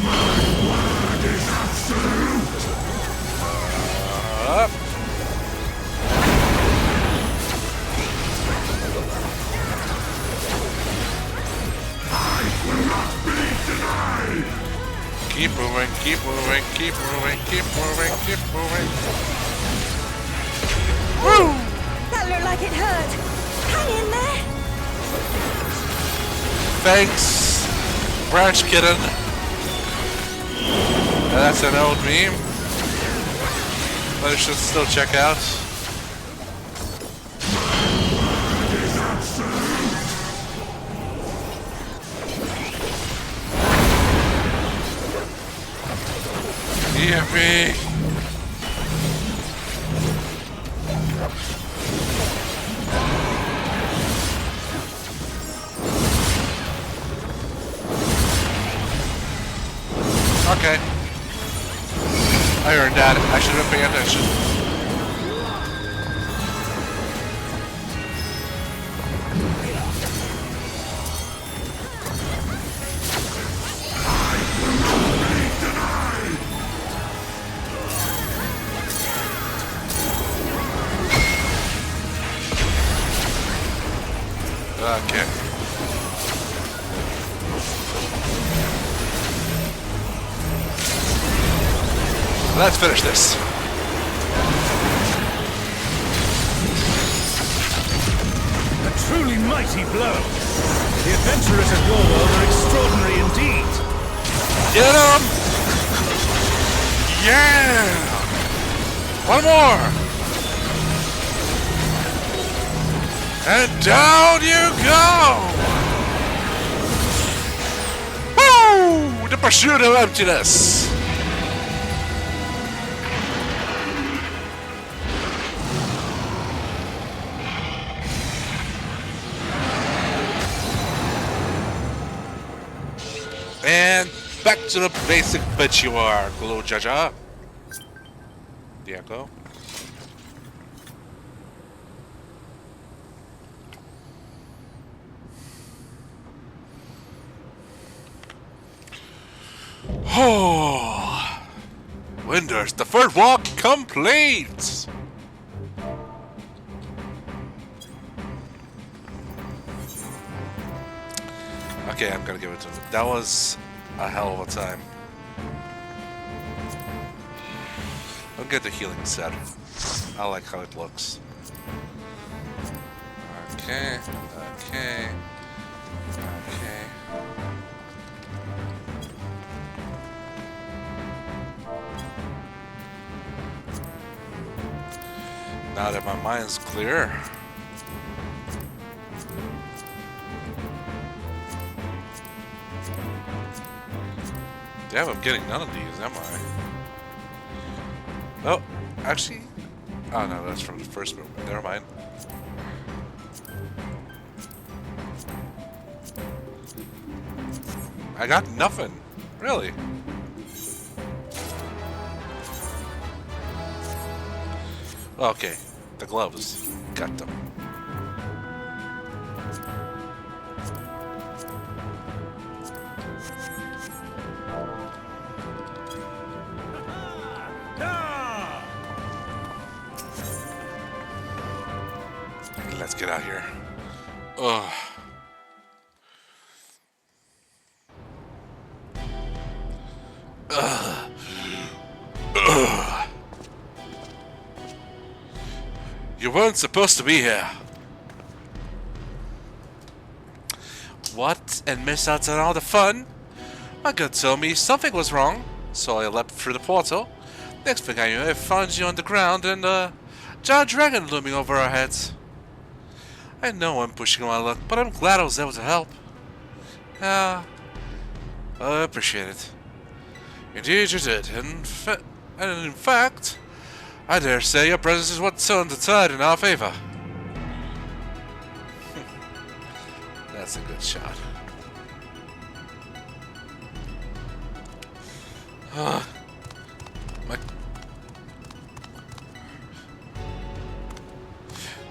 My word is absolute! Up. I will not be denied! Keep moving, keep moving, keep moving, keep moving, keep moving. Woo! That looked like it hurt. Hang in there. Thanks, Branch Kitten. That's an old meme, but I should still check out. Yippee! Okay. I heard that. I should have been paying attention. Okay. Let's finish this. A truly mighty blow. The adventurers of your world are extraordinary indeed. Get him! Yeah! One more! And down you go! Woo! The pursuit of emptiness! And back to the basic bitch you are, Glow Jaja. The echo. Oh, Windurst, the third walk complete. Okay, I'm gonna give it to him. That was a hell of a time. I'll get the healing set. I like how it looks. Okay, okay, okay. Now that my mind's clear. Damn, I'm getting none of these, am I? Oh, actually... Oh no, that's from the first movement. Never mind. I got nothing. Really? Okay, the gloves. Got them. Let's get out of here. Ugh. Ugh. Ugh. You weren't supposed to be here. What? And miss out on all the fun? My gut told me something was wrong, so I leapt through the portal. Next thing I knew, I found you on the ground and a giant dragon looming over our heads. I know I'm pushing my luck, but I'm glad I was able to help. I appreciate it. Indeed you did, and in fact, I dare say your presence is what turned the tide in our favor. That's a good shot.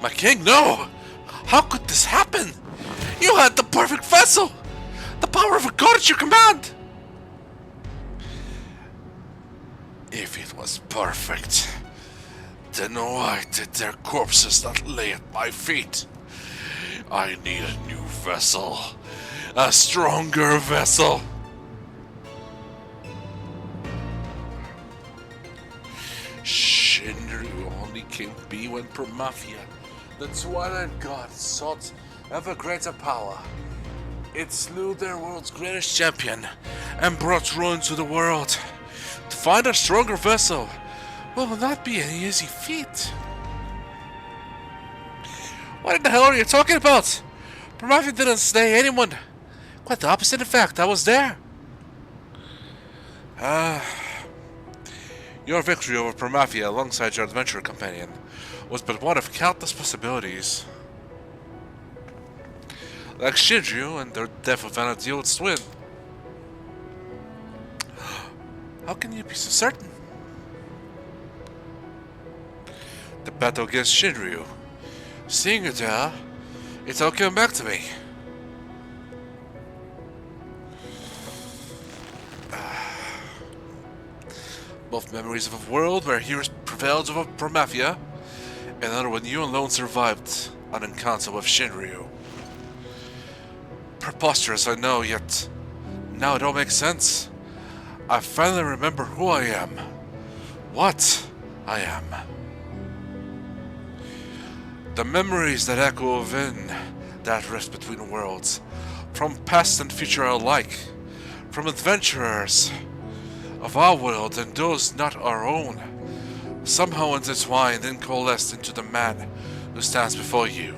My king, no! How could this happen? You had the perfect vessel! The power of a god at your command! If it was perfect, then why did their corpses not lay at my feet? I need a new vessel. A stronger vessel. Shinryu only came to be when Mrawa'a, the Twilight God, sought ever greater power. It slew their world's greatest champion and brought ruin to the world. To find a stronger vessel will not be an easy feat. What in the hell are you talking about? Mrawa'a didn't slay anyone. Quite the opposite, in fact. I was there. Your victory over Mrawa'a alongside your adventurer companion was but one of countless possibilities. Like Shinryu and their death of Vanadil's twin. How can you be so certain? The battle against Shinryu. Seeing it there, it all came back to me. Both memories of a world where heroes prevailed over Mrawa'a, and another when you alone survived an encounter with Shinryu. Preposterous, I know, yet now it all makes sense. I finally remember who I am. What I am. The memories that echo within that rift between worlds, from past and future alike, from adventurers of our world and those not our own, somehow intertwined and coalesced into the man who stands before you.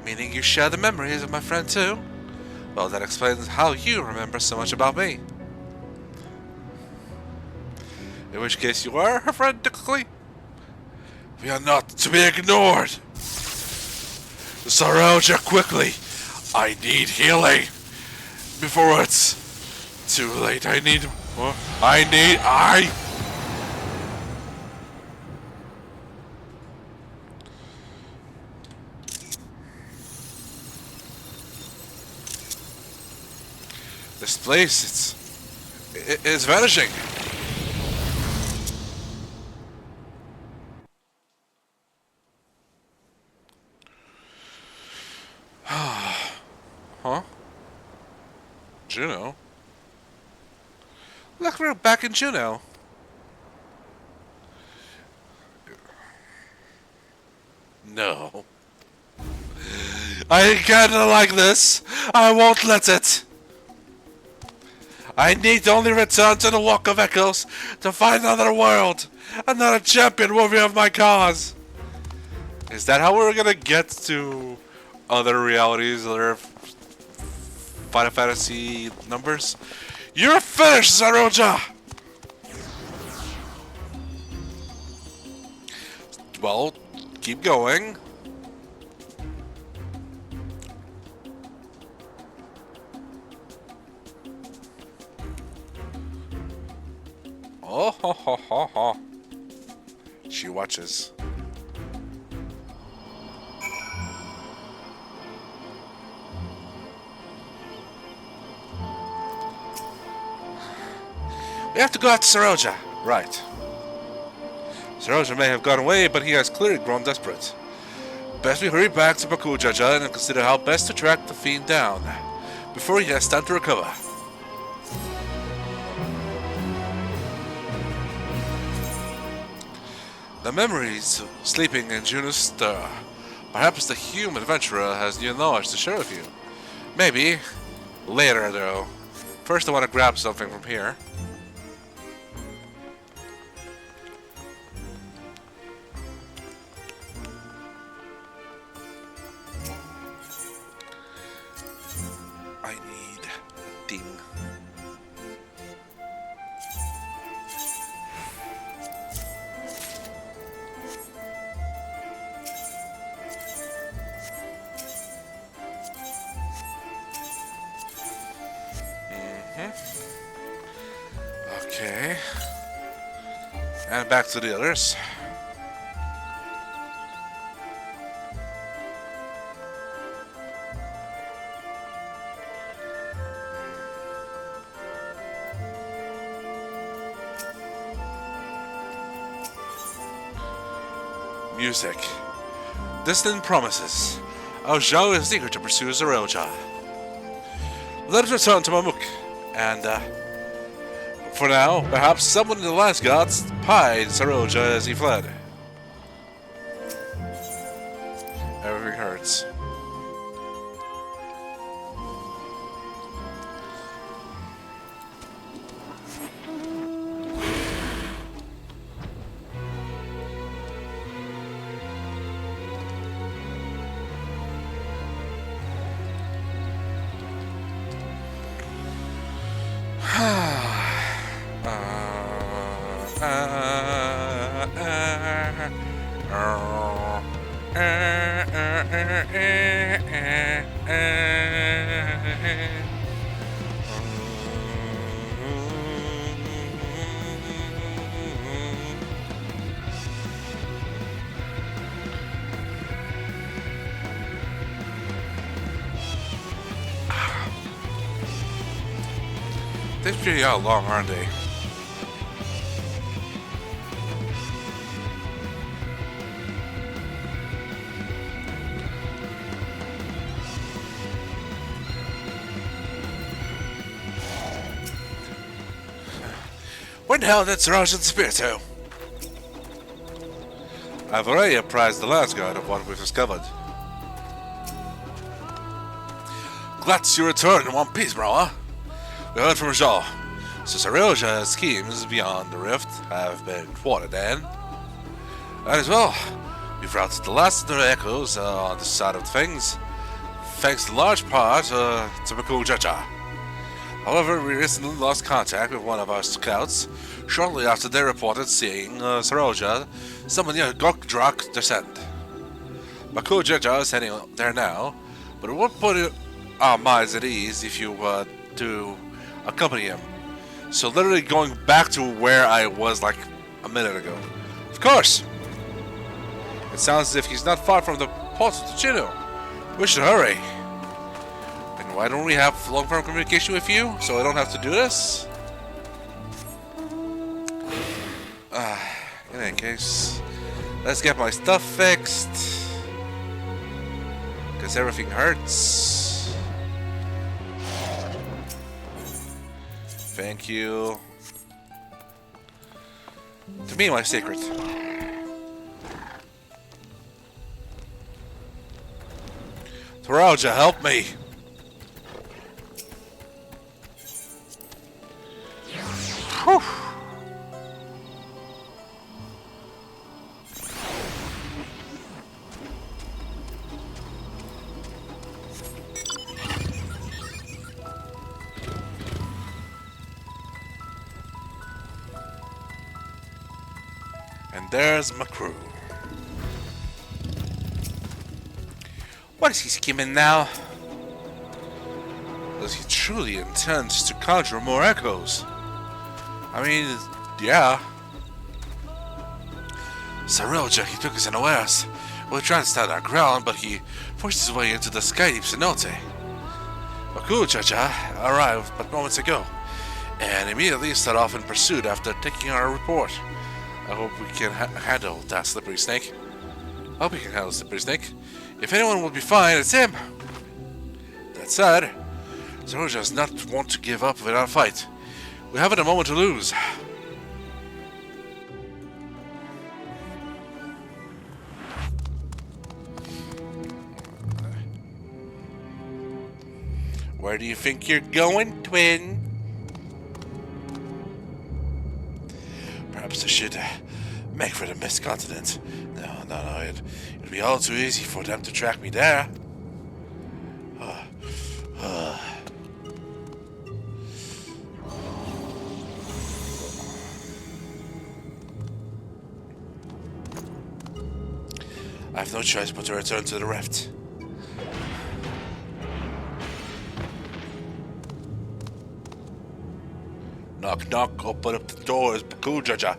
Meaning you share the memories of my friend too? Well, that explains how you remember so much about me. In which case you are her friend, technically? We are not to be ignored! Saroja, quickly! I need healing! Before it's too late, I need... This place, it's vanishing. Huh? Juno? Look, we're back in Juno. No. I can't like this. I won't let it. I need to only return to the Walk of Echoes to find another world, another champion worthy of my cause. Is that how we're gonna get to other realities, other Final Fantasy numbers? You're finished, Saroja! Well, keep going. Oh, ho, ho, ho, ho. She watches. We have to go after Saroja. Right. Saroja may have gone away, but he has clearly grown desperate. Best we hurry back to Bakujaja and consider how best to track the fiend down before he has time to recover. The memories sleeping in Juno's stir. Perhaps the human adventurer has new knowledge to share with you. Maybe. Later, though. First I want to grab something from here. I need a thing. Okay. And back to the others. Music. Distant promises. Our Zhao is eager to pursue Zeroja. Let us return to Mamuk, and for now, perhaps someone in the last gods pied Zeroja as he fled. Everything hurts. They're pretty out long, aren't they? Where the hell did Siraj disappear to? I've already apprised the last guard of what we've discovered. Glad to see you return in one piece, Mrawa'a. We heard from Rajal. So Saroja's schemes beyond the rift have been thwarted, and as well, we've routed the last of the echoes on this side of things, thanks in large part to Kaiju-Z. However, we recently lost contact with one of our scouts shortly after they reported seeing Saroja summon the Gokdrak descent. Kaiju-Z is heading there now, but it would put our minds at ease if you were to accompany him. So literally going back to where I was like a minute ago. Of course! It sounds as if he's not far from the portal to Chino. We should hurry. And why don't we have long-term communication with you so I don't have to do this? In any case, let's get my stuff fixed. Because everything hurts. Thank you. To me, my secret. Mrawa'a, help me! Whew. And there's my crew. What is he scheming now? Does he truly intend to conjure more echoes? I mean, yeah. Saroja, he took us unawares. We tried to stand our ground, but he forced his way into the sky deep cenote. Kaiju-Z arrived but moments ago, and immediately set off in pursuit after taking our report. I hope we can handle that slippery snake. I hope we can handle slippery snake. If anyone will be fine, it's him. That said, Saroja does not want to give up without a fight. We haven't a moment to lose. Where do you think you're going, twin? Perhaps I should make for the Mist Continent. No, it'd be all too easy for them to track me there. I have no choice but to return to the rift. Knock, knock, open up the doors, Kaiju-Z.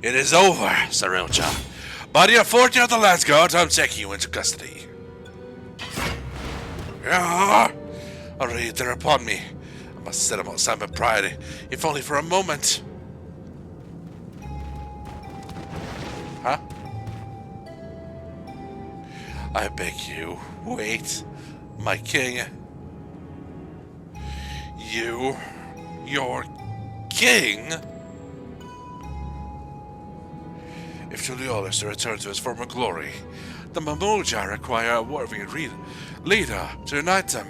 It is over, Saroja. By the authority of the Lance Guard, I'm taking you into custody. Already they're upon me. I must set them outside my pride, if only for a moment. Huh? I beg you, wait, my king. Your king? If Julio is to return to his former glory, the Mrawa'a require a worthy leader to unite them,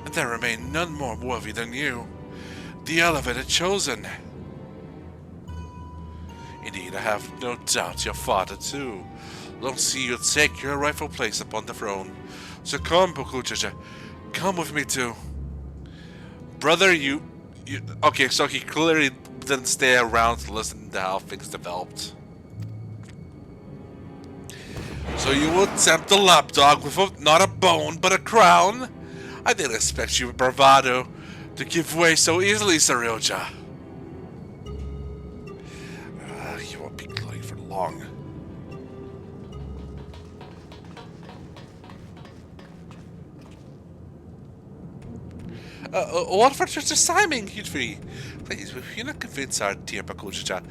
and there remain none more worthy than you, the elevated chosen. Indeed, I have no doubt your father too long see you take your rightful place upon the throne. So come, Kaiju-Z, come with me too. Brother, you... Okay, so he clearly didn't stay around to listen to how things developed. So you will tempt the lapdog with not a bone, but a crown? I didn't expect you, bravado, to give way so easily, Saroja. You won't be gloating for long. What for such a timing, XIV? Please, will you not convince our dear Kaiju-Z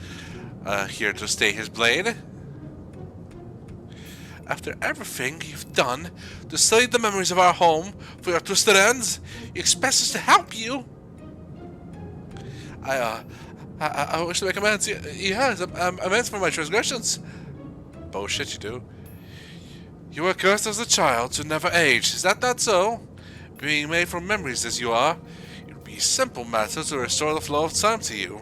here to stay his blade? After everything you've done to save the memories of our home for your twisted ends, you expect us to help you? I wish to make amends. Yes, amends for my transgressions. Bullshit, you do. You were cursed as a child to never age. Is that not so? Being made from memories as you are, it would be a simple matter to restore the flow of time to you.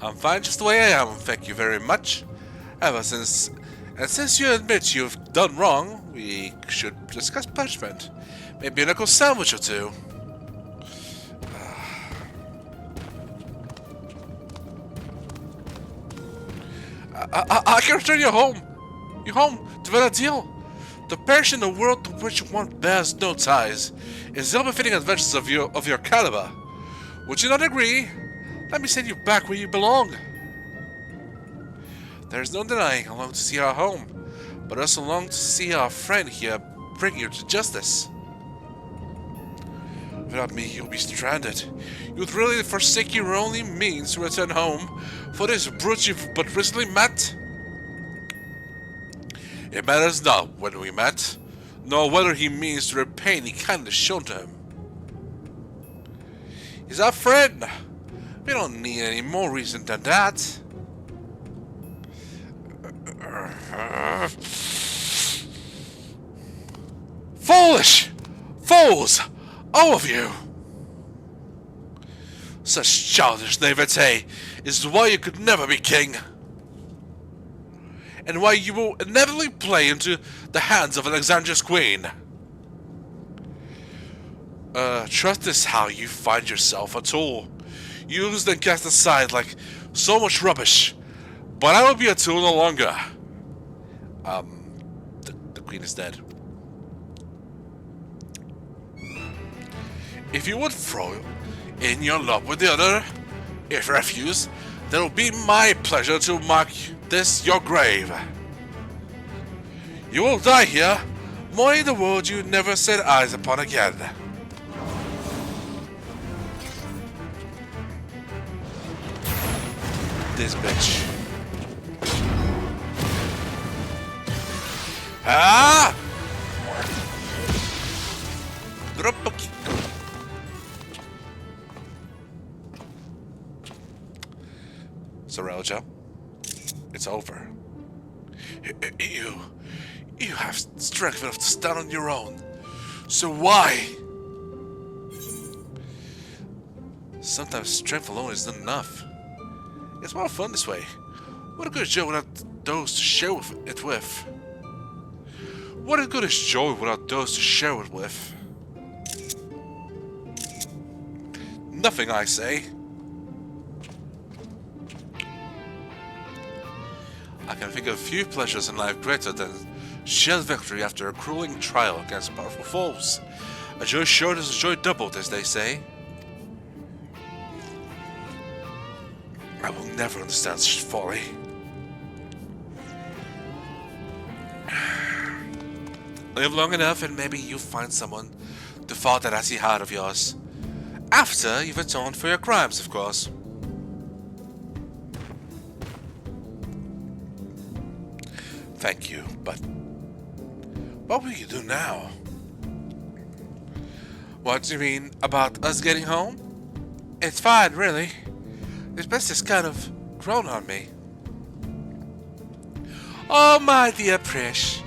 I'm fine just the way I am, thank you very much. Ever since, and since you admit you've done wrong, we should discuss punishment. Maybe a knuckle sandwich or two. I can return you home. You home to Vanadil. The parish in the world to which one bears no ties is the ill-befitting adventures of your caliber. Would you not agree? Let me send you back where you belong. There's no denying I long to see our home, but I also long to see our friend here bring you to justice. Without me, you'll be stranded. You'd really forsake your only means to return home for this brute you've but recently met? It matters not when we met, nor whether he means to repay any kindness shown to him. He's our friend. We don't need any more reason than that. Foolish! Fools! All of you! Such childish naivete is why you could never be king. And why you will inevitably play into the hands of Alexandra's queen. Trust is how you find yourself a tool. Used and cast aside like so much rubbish. But I will be a tool no longer. The queen is dead. If you would throw in your lot with the other, if refuse, then it will be my pleasure to mark this your grave. You will die here, mourning the world you never set eyes upon again. This bitch. Ah! Drop a kick. Sarelja, it's over. You have strength enough to stand on your own. So why? Sometimes strength alone isn't enough. It's more fun this way. What a good joy without those to share it with. What a good is joy without those to share it with. Nothing, I say. I can think of few pleasures in life greater than shared victory after a grueling trial against powerful foes. A joy shared is a joy doubled, as they say. I will never understand such folly. Live long enough and maybe you'll find someone to fall that assy heart of yours. After you've atoned for your crimes, of course. Thank you, but what will you do now? What do you mean about us getting home? It's fine, really. This place has kind of grown on me. Oh, my dear Prish,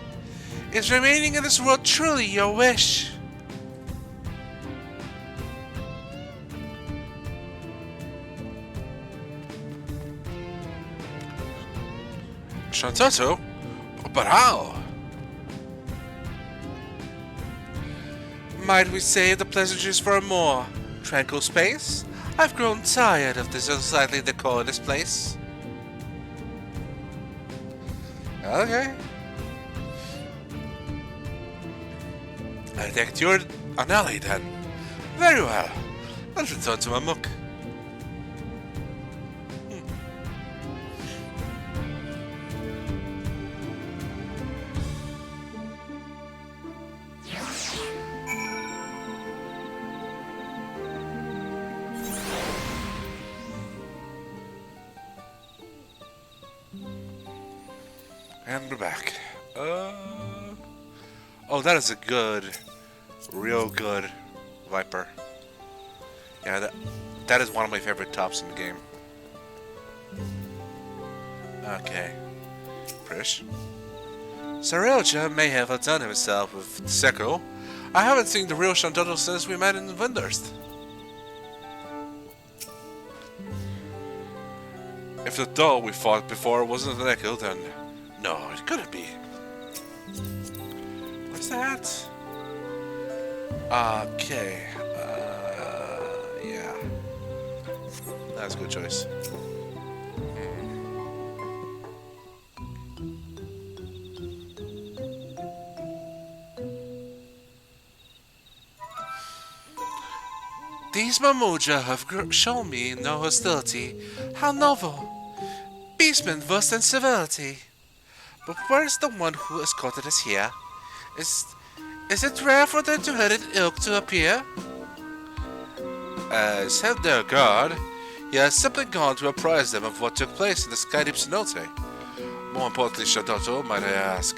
is remaining in this world truly your wish? Shantato? But how? Might we save the pleasantries for a more tranquil space? I've grown tired of this unsightly decor in this place. Okay. I think you're an ally then. Very well. Let's return to my mook. And we're back. Oh, that is a good, real good Viper. Yeah, that is one of my favorite tops in the game. Okay. Prish. Sarelja may have outdone himself with Sekko. I haven't seen the real Shantato since we met in Windurst. If the doll we fought before wasn't an echo, then no, it couldn't be. What's that? Okay. Yeah. That's a good choice. These Mamuja have shown me no hostility. How novel! Beastmen worse than civility. But where's the one who escorted us here? Is it rare for the two-headed ilk to appear? As head their guard, he has simply gone to apprise them of what took place in the Skydeep cenote. More importantly, Shadoto, might I ask?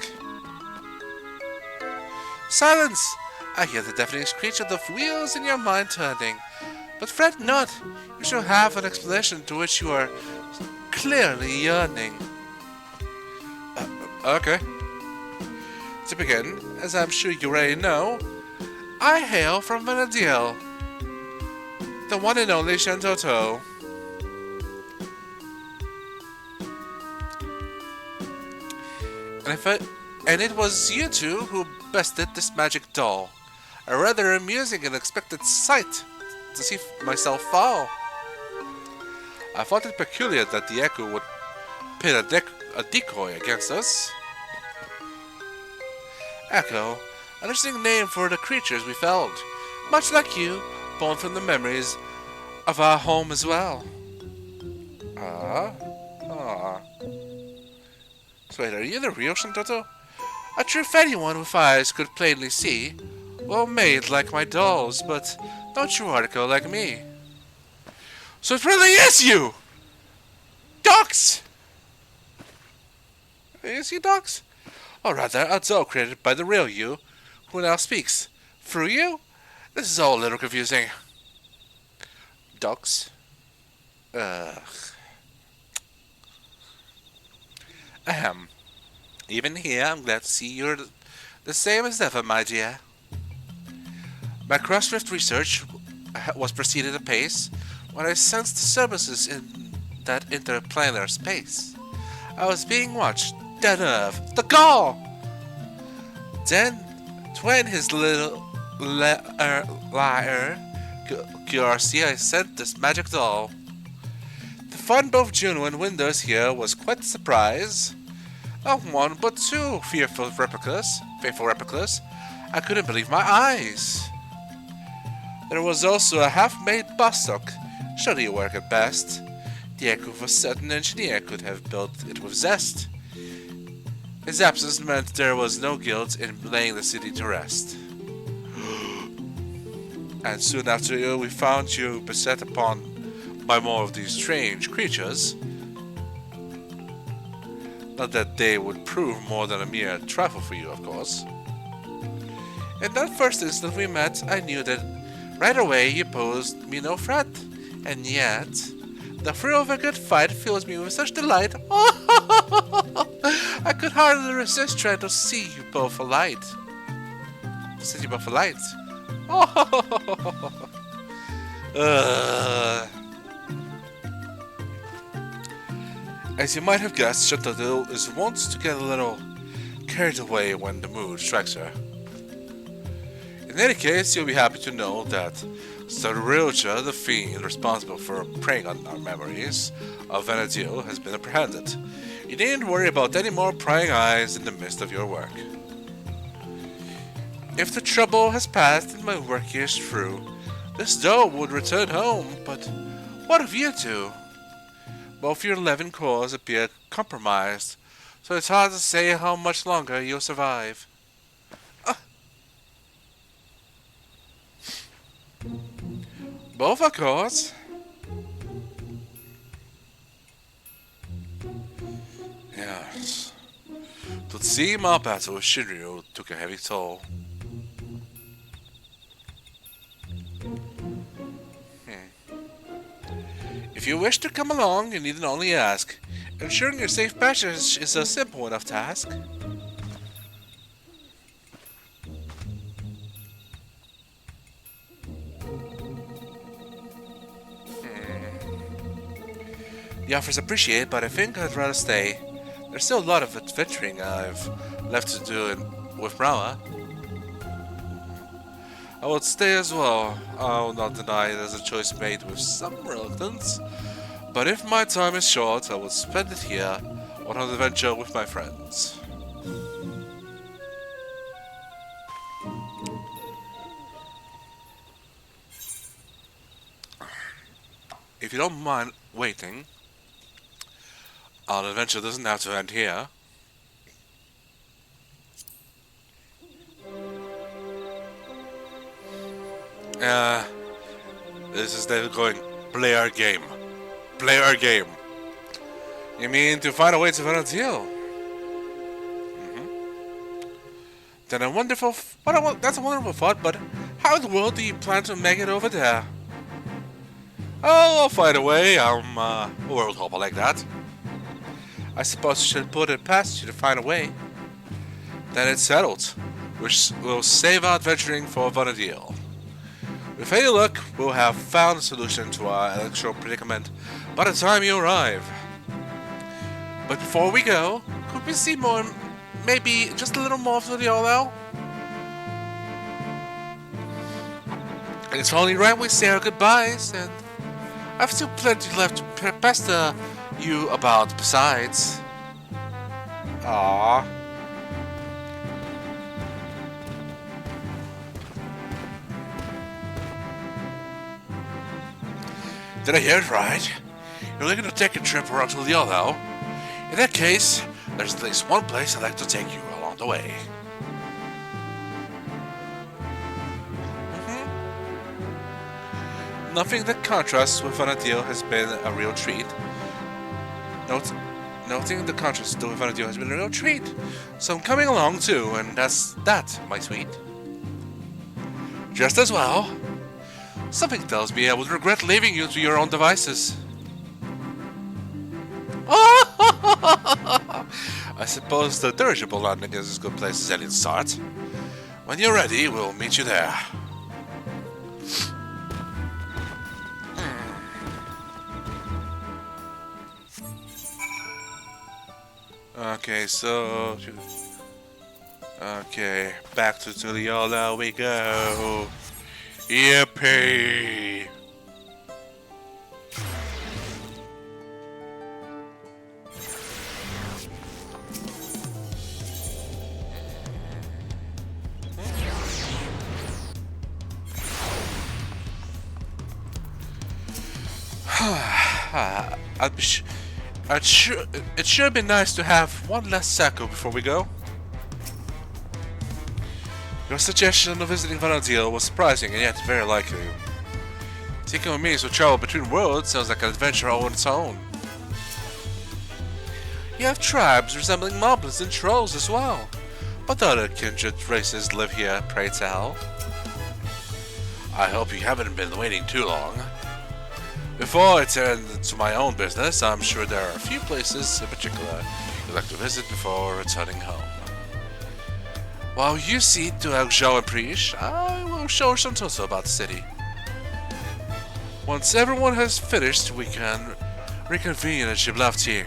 Silence! I hear the deafening screech of the wheels in your mind turning. But fret not, you shall have an explanation to which you are clearly yearning. Okay. To begin, as I'm sure you already know, I hail from Vanadiel, the one and only Shantoto. And it was you two who bested this magic doll. A rather amusing and unexpected sight to see myself fall. I thought it peculiar that the Echo would pit a decoy against us. Echo, an interesting name for the creatures we felled, much like you, born from the memories of our home as well. So wait, are you the real Shantoto? A true fatty one with eyes could plainly see. Well made like my dolls, but no true article like me. So it really is you! Docs! Is he Docs? Or rather, a doll created by the real you, who now speaks. Through you? This is all a little confusing. Docs? Ugh. Ahem. Even here, I'm glad to see you're the same as ever, my dear. My cross-rift research was proceeded apace when I sensed disturbances in that interplanar space. I was being watched. The nerve! The gall! Then, when his little liar curiosity, I sent this magic doll. To find both Juno and Windurst here was quite a surprise. Not one, but two faithful replicas. I couldn't believe my eyes. There was also a half-made Bostock, shoddy work at best. The Echo of a certain engineer could have built it with zest. His absence meant there was no guilt in laying the city to rest. And soon after we found you beset upon by more of these strange creatures. Not that they would prove more than a mere trifle for you, of course. In that first instant we met, I knew that right away you posed me no threat. And yet, the thrill of a good fight fills me with such delight. I could hardly resist trying to see you both alight. As you might have guessed, Shantoto is wont to get a little carried away when the mood strikes her. In any case, you'll be happy to know that Sarilja, the fiend responsible for preying on our memories of Vanadiel, has been apprehended. You needn't worry about any more prying eyes in the midst of your work. If the trouble has passed and my work years through, this doll would return home, but what of you two? Both your 11 cores appear compromised, so it's hard to say how much longer you'll survive. Both, of course. Yes. To see our battle with Shinryu took a heavy toll. If you wish to come along, you needn't only ask. Ensuring your safe passage is a simple enough task. The offers appreciate, but I think I'd rather stay. There's still a lot of adventuring I've left to do with Mrawa'a. I would stay as well. I will not deny there's a choice made with some reluctance. But if my time is short, I will spend it here on an adventure with my friends. If you don't mind waiting, our adventure doesn't have to end here. This is David going, play our game. Play our game. You mean to find a way to Vana'diel? Then that's a wonderful thought, but how in the world do you plan to make it over there? Oh, I'll find a way. I'm a world hopper like that. I suppose I should put it past you to find a way. Then it's settled. We'll save our adventuring for Vana'diel. With any luck, we'll have found a solution to our electoral predicament by the time you arrive. But before we go, could we see more, maybe just a little more of Vana'diel? It's only right we say our goodbyes, and I've still plenty left to pester you about besides. Aww. Did I hear it right? You're looking to take a trip around to the other. In that case, there's at least one place I'd like to take you along the way. Nothing that contrasts with Vana'diel has been a real treat. Noting the contrast with Vana'diel has been a real treat. So I'm coming along too, and that's that, my sweet. Just as well. Something tells me I would regret leaving you to your own devices. I suppose the dirigible landing is as good a place as any to start. When you're ready, we'll meet you there. Okay, so... Okay, back to Tuliola we go. Yippee! It should be nice to have one last Sacco before we go. Your suggestion of visiting Vana'diel was surprising and yet very likely. Taking with me to travel between worlds sounds like an adventure all on its own. You have tribes resembling moblins and trolls as well. What other kindred races live here, pray tell? I hope you haven't been waiting too long. Before I turn to my own business, I'm sure there are a few places in particular you'd like to visit before returning home. While you see to Eljo and Prish, I will show some tussle about the city. Once everyone has finished, we can reconvene at Giblafti.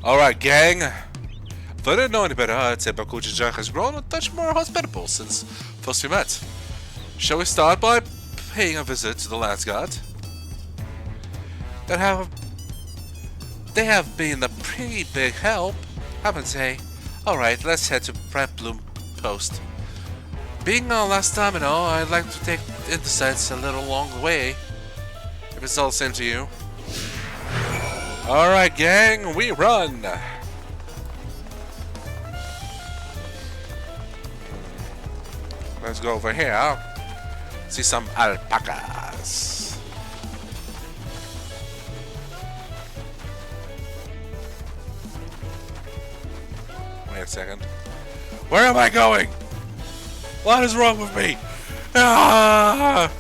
Alright, gang. If I didn't know any better, I'd say Bakuchijan has grown a touch more hospitable since first we met. Shall we start by paying a visit to the Lance God? They have been a pretty big help, haven't they? Alright, let's head to Bright Bloom Post. Being our last time and all, I'd like to take the sights a little along the way. If it's all the same to you. Alright, gang, we run! Let's go over here. See some alpacas. Wait a second. Where am I going? What is wrong with me? Ah!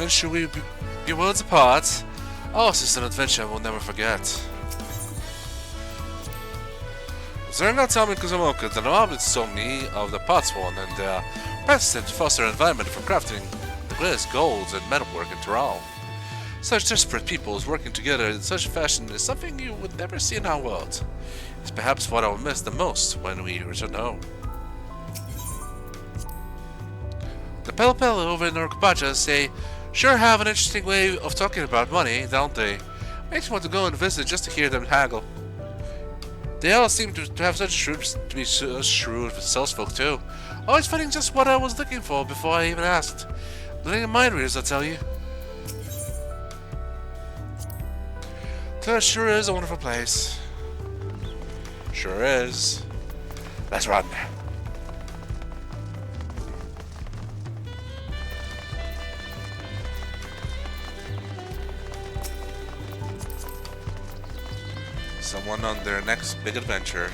Even should we be worlds apart, ours is an adventure we'll never forget. During our time in Kuzumoka, the Nomads told me of the parts one and their persistent to foster an environment for crafting the greatest golds and metalwork in Tyrol. Such desperate peoples working together in such a fashion is something you would never see in our world. It's perhaps what I will miss the most when we return home. The Pel over in Orkapacha say, sure have an interesting way of talking about money, don't they? Makes me want to go and visit just to hear them haggle. They all seem to have such shrewd salesfolk too. Always finding just what I was looking for before I even asked. Living in mind readers, I'll tell you. So it sure is a wonderful place. Sure is. Let's run. Someone on their next big adventure.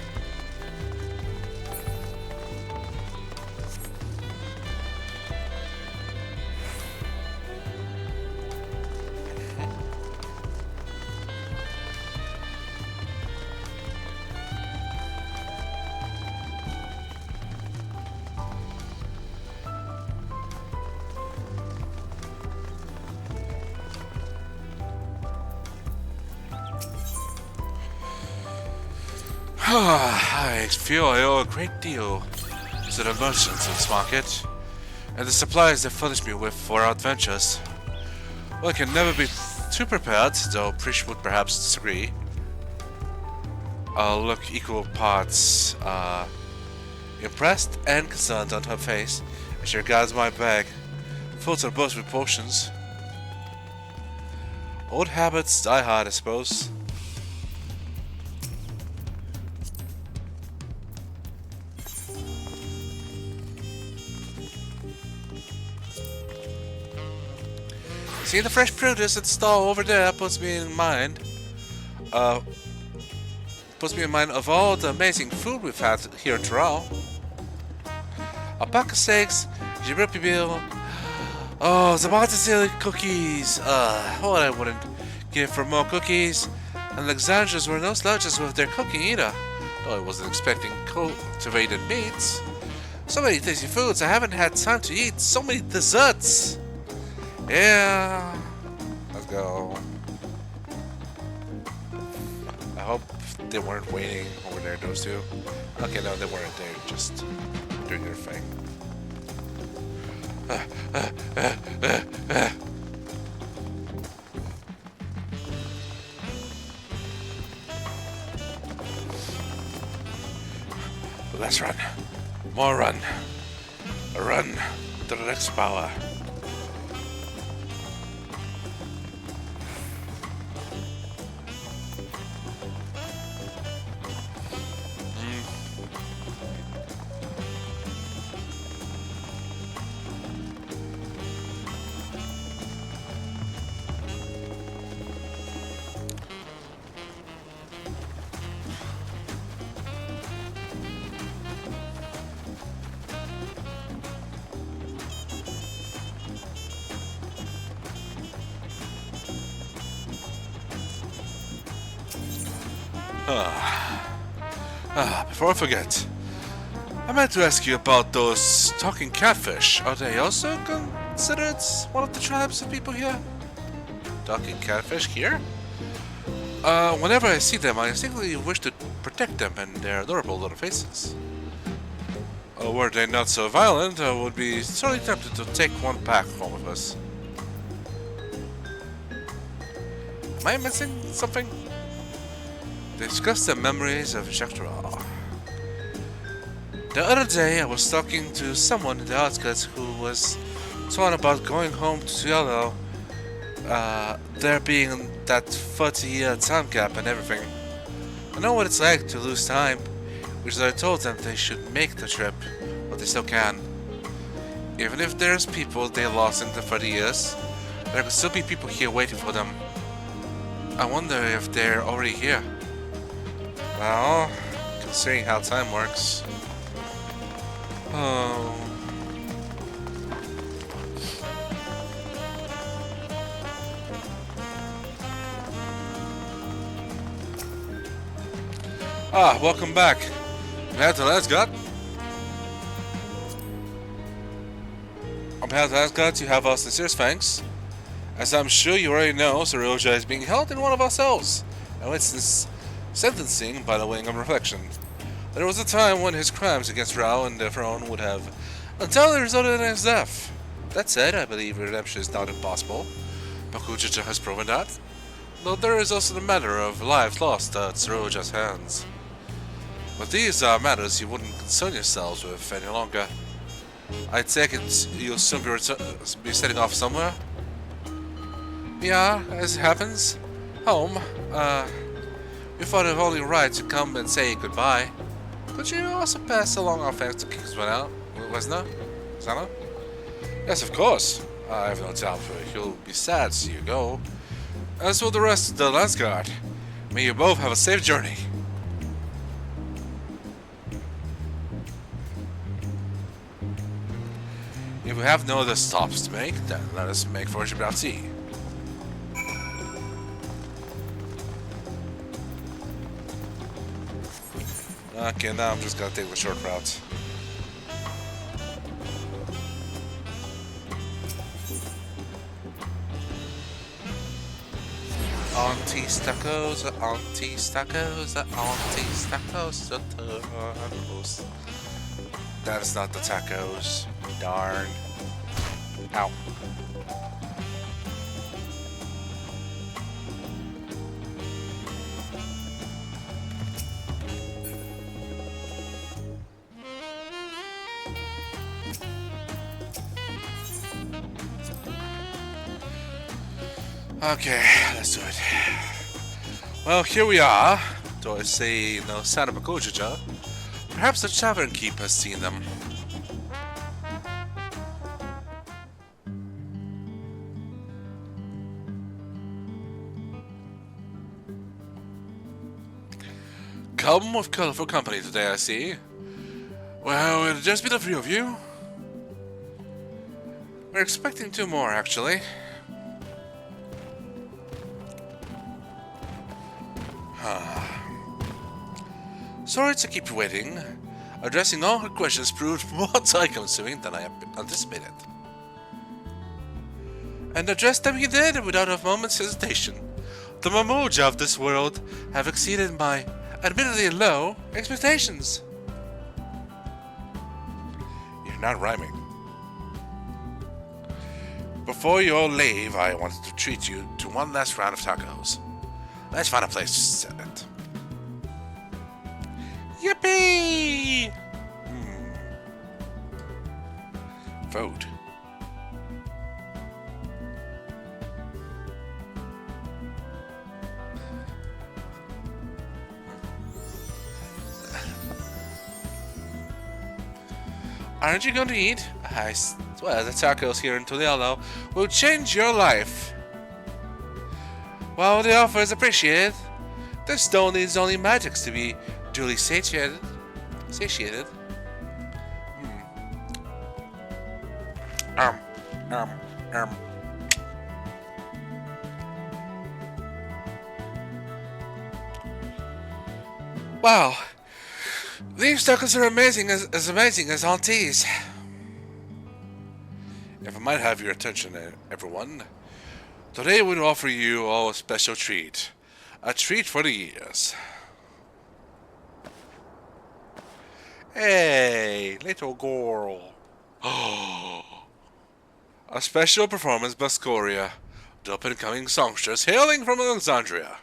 I feel I owe a great deal to the merchants in this market, and the supplies they furnish me with for our adventures. Well, I can never be too prepared, though Prish would perhaps disagree. I'll look equal parts impressed and concerned on her face as she regards my bag, full to the burst with potions. Old habits die hard, I suppose. See the fresh produce at the stall over there puts me in mind of all the amazing food we've had here in Tyrol. Alpaca steaks, Djibouti bill, oh, the Montesilly cookies. What I wouldn't give for more cookies. And Alexandrians were no slouches with their cooking either. Though I wasn't expecting cultivated meats. So many tasty foods, I haven't had time to eat. So many desserts. Yeah, let's go. I hope they weren't waiting over there, those two. Okay, no, they weren't. They're just doing their thing. Let's run. More run. A run to the next power. Before I forget, I meant to ask you about those talking catfish. Are they also considered one of the tribes of people here? Talking catfish here? Whenever I see them, I instinctively wish to protect them and their adorable little faces. Were they not so violent, I would be sorely tempted to take one back home with us. Am I missing something? Discuss the memories of Jacques. The other day, I was talking to someone in the outskirts who was talking about going home to Cielo, there being that 30-year time gap and everything. I know what it's like to lose time, which is I told them they should make the trip, but they still can. Even if there's people they lost in the 30 years, there could still be people here waiting for them. I wonder if they're already here. Well, considering how time works. Oh. Ah, welcome back. Behalf of Asgard. On behalf of Asgard, you have our sincerest thanks. As I'm sure you already know, Seroja is being held in one of our cells, and it's sentencing by the wing of reflection. There was a time when his crimes against Rao and the throne would have undoubtedly resulted in his death. That said, I believe redemption is not impossible. Bakujicha has proven that. Though there is also the matter of lives lost at Seroja's hands. But these are matters you wouldn't concern yourselves with any longer. I take it you'll soon be setting off somewhere? Yeah, as it happens. Home. We thought it only right to come and say goodbye. Could you also pass along our thanks to King Zana? Yes, of course. I have no doubt he'll be sad to see you go. As for the rest of the Landsguard, may you both have a safe journey. If we have no other stops to make, then let us make for Gibraltar. Okay, now I'm just gonna take the short route. Auntie tacos, tacos. That is not the tacos. Darn. Ow. Okay, let's do it. Well, here we are. Do I say no sign of Bakujicha? Perhaps the tavern keep has seen them. Come with colorful company today, I see. Well, it'll just be the three of you. We're expecting two more, actually. Sorry to keep you waiting. Addressing all her questions proved more time-consuming than I anticipated. And addressed them he did without a moment's hesitation. The Mamuja of this world have exceeded my admittedly low expectations. You're not rhyming. Before you all leave, I wanted to treat you to one last round of tacos. Let's find a place to set it. Yippee! Food. Aren't you going to eat? I swear the tacos here in Toledo will change your life. While the offer is appreciated, this stone needs only magics to be duly satiated. Wow, these tacos are as amazing as Auntie's. If I might have your attention, everyone, today we'll offer you all a special treat. A treat for the ears. Hey, little girl. A special performance by Scoria, the up-and-coming songstress hailing from Alexandria.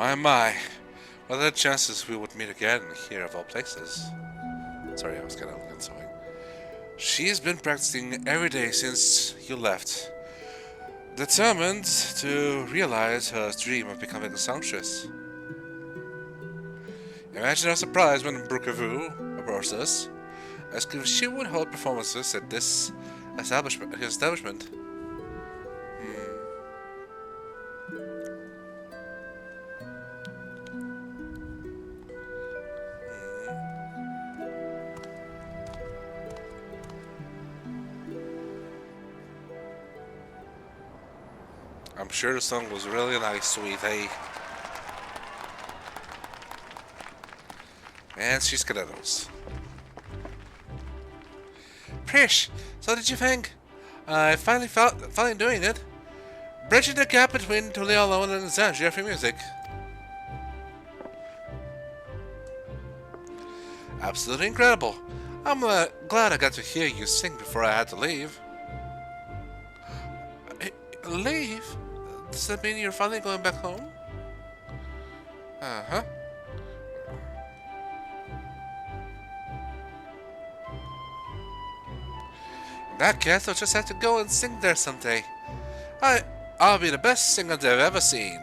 My. What are the chances we would meet again here of all places? Sorry, I was kind of answering. She's been practicing every day since you left, determined to realize her dream of becoming a songstress. Imagine our surprise when Brookavu approached us, asking if she would hold performances at this establishment. I'm sure the song was really nice, sweet, hey? And she's got those. Prish, so did you think? I finally doing it. Bridging the gap between Tuliolo and Xandria for music. Absolutely incredible. I'm glad I got to hear you sing before I had to leave. Leave? Does that mean you're finally going back home? Uh-huh. In that case, I'll just have to go and sing there someday. I'll be the best singer they've ever seen.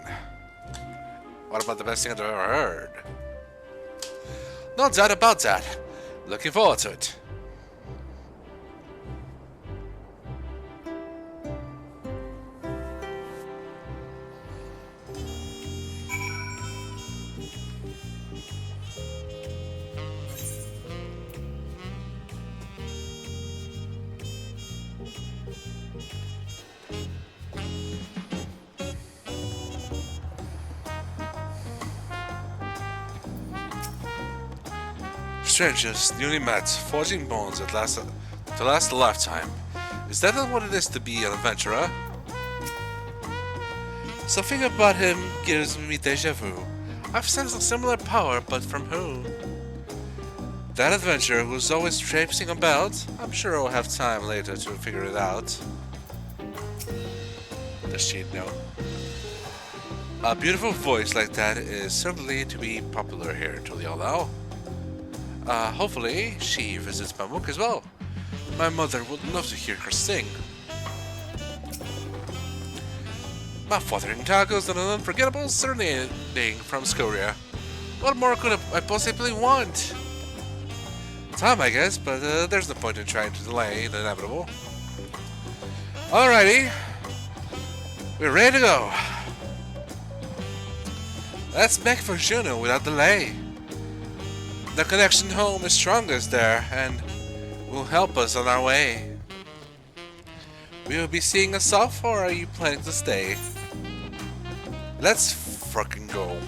What about the best singer they've ever heard? No doubt about that. Looking forward to it. Strangers, newly met, forging bonds to last a lifetime. Is that what it is to be an adventurer? Something about him gives me deja vu. I've sensed a similar power, but from who? That adventurer who's always traipsing about? I'm sure I'll have time later to figure it out. Does she know? A beautiful voice like that is certainly to be popular here in Tuliolo. Hopefully, she visits Pamuk as well. My mother would love to hear her sing. Mouth-watering tacos and an unforgettable serenading from Scoria. What more could I possibly want? Time, I guess, but there's no point in trying to delay the inevitable. Alrighty. We're ready to go. Let's make for Juno without delay. The connection home is strongest there, and will help us on our way. Will you be seeing us off, or are you planning to stay? Let's fucking go.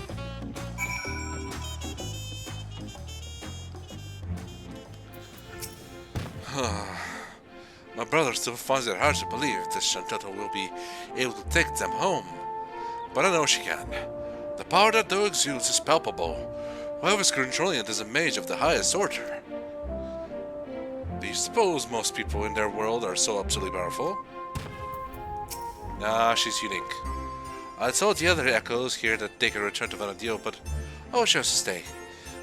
My brother still finds it hard to believe that Shantotto will be able to take them home. But I know she can. The power that Do exudes is palpable. Whoever's controlling it is a mage of the highest order. Do you suppose most people in their world are so absolutely powerful? Nah, she's unique. I told the other echoes here that they could return to Vanadil, but I chose to stay.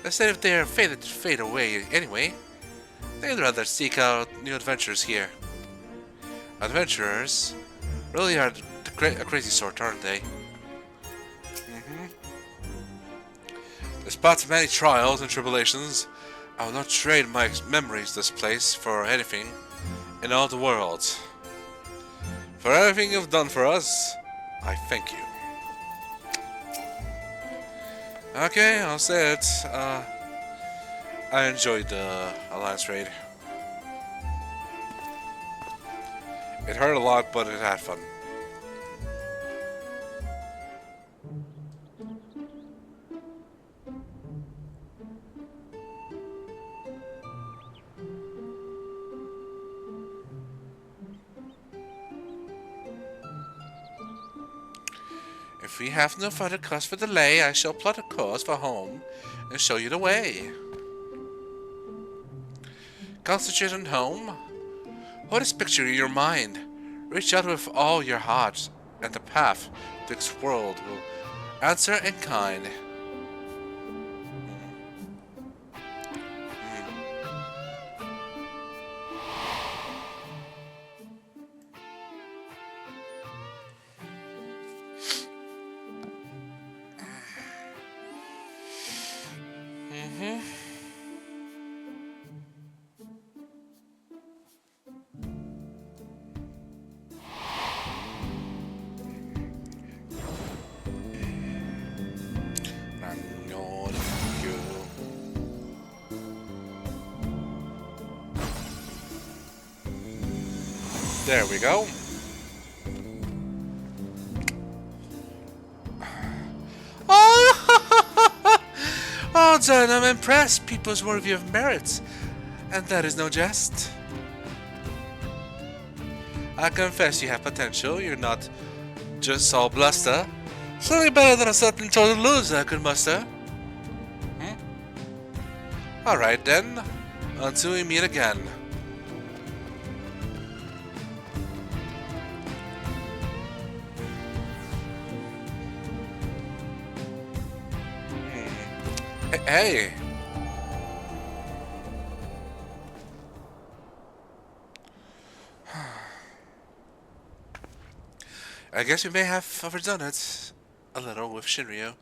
I said if they are fated to fade away anyway, they'd rather seek out new adventures here. Adventurers really are a crazy sort, aren't they? Despite many trials and tribulations, I will not trade my memories of this place for anything in all the world. For everything you've done for us, I thank you. Okay, I'll say it. I enjoyed the Alliance raid. It hurt a lot, but it had fun. If we have no further cause for delay, I shall plot a course for home and show you the way. Concentrate on home. Hold this picture in your mind. Reach out with all your heart, and the path to this world will Answer in kind. There we go. Oh, then I'm impressed. People's worthy of merit. And that is no jest. I confess you have potential. You're not just all bluster. Something better than a certain total loser I could muster. Alright then. Until we meet again. Hey! I guess we may have overdone it a little with Shinryu.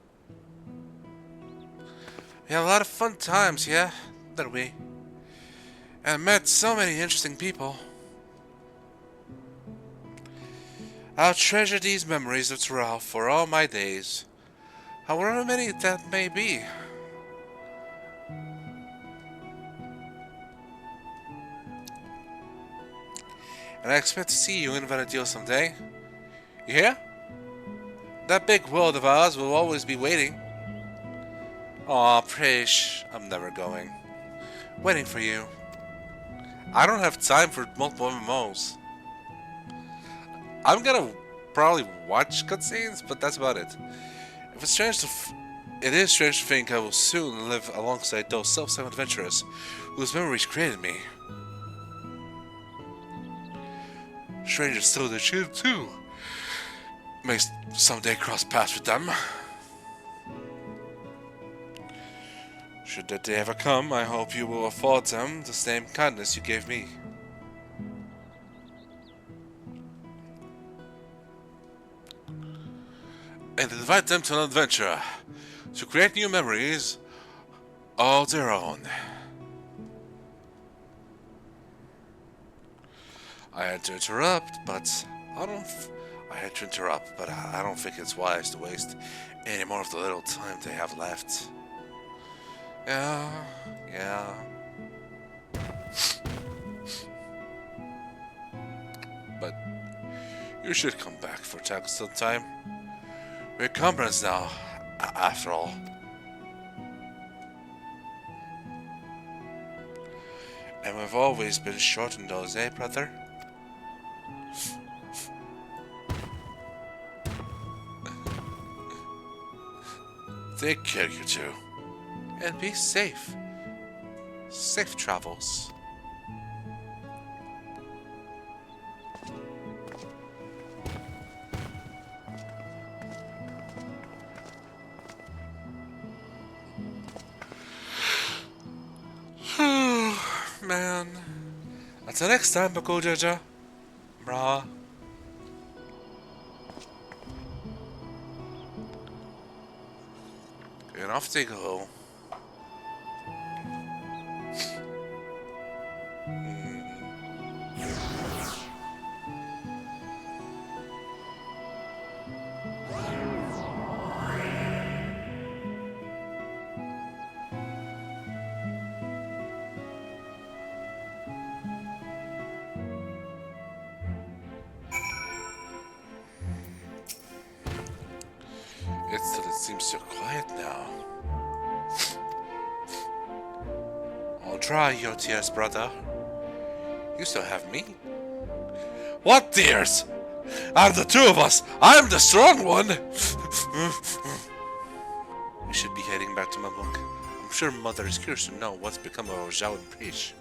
We had a lot of fun times, yeah, didn't we? And met so many interesting people. I'll treasure these memories of Dawntrail for all my days, however many that may be. And I expect to see you in Vanadil someday. You hear? That big world of ours will always be waiting. Aw, Prish, I'm never going. Waiting for you. I don't have time for multiple MMOs. I'm gonna probably watch cutscenes, but that's about it. If it's strange to it is strange to think I will soon live alongside those self-same adventurers whose memories created me. Strange is still the truth too. May someday cross paths with them. Should that day ever come, I hope you will afford them the same kindness you gave me. And invite them to an adventure, to create new memories all their own. I had to interrupt, but I don't think it's wise to waste any more of the little time they have left. Yeah. But you should come back for some time. We're comrades now, after all. And we've always been short in those, eh, brother? Take care, you two. And be safe. Safe travels. Man. Until next time, Bakujaja. Mrawa'a. And off they go. It seems so quiet now. I'll dry your tears, brother. You still have me. What tears? Out of the two of us, I'm the strong one. We should be heading back to my bunk. I'm sure Mother is curious to know what's become of Zhao and Prish.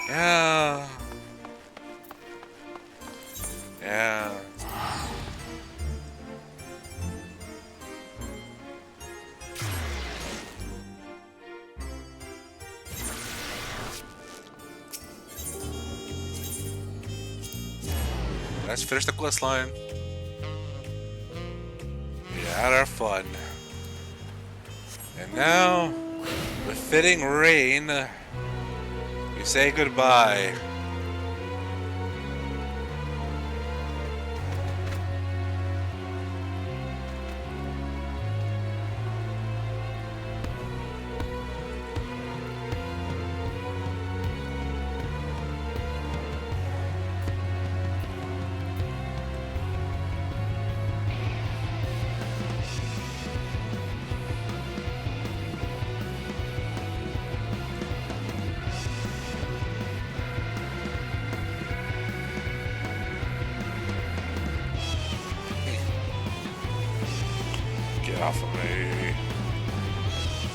Yeah. let's finish the quest line. We had our fun. And now, with fitting rain, we say goodbye. Get off of me.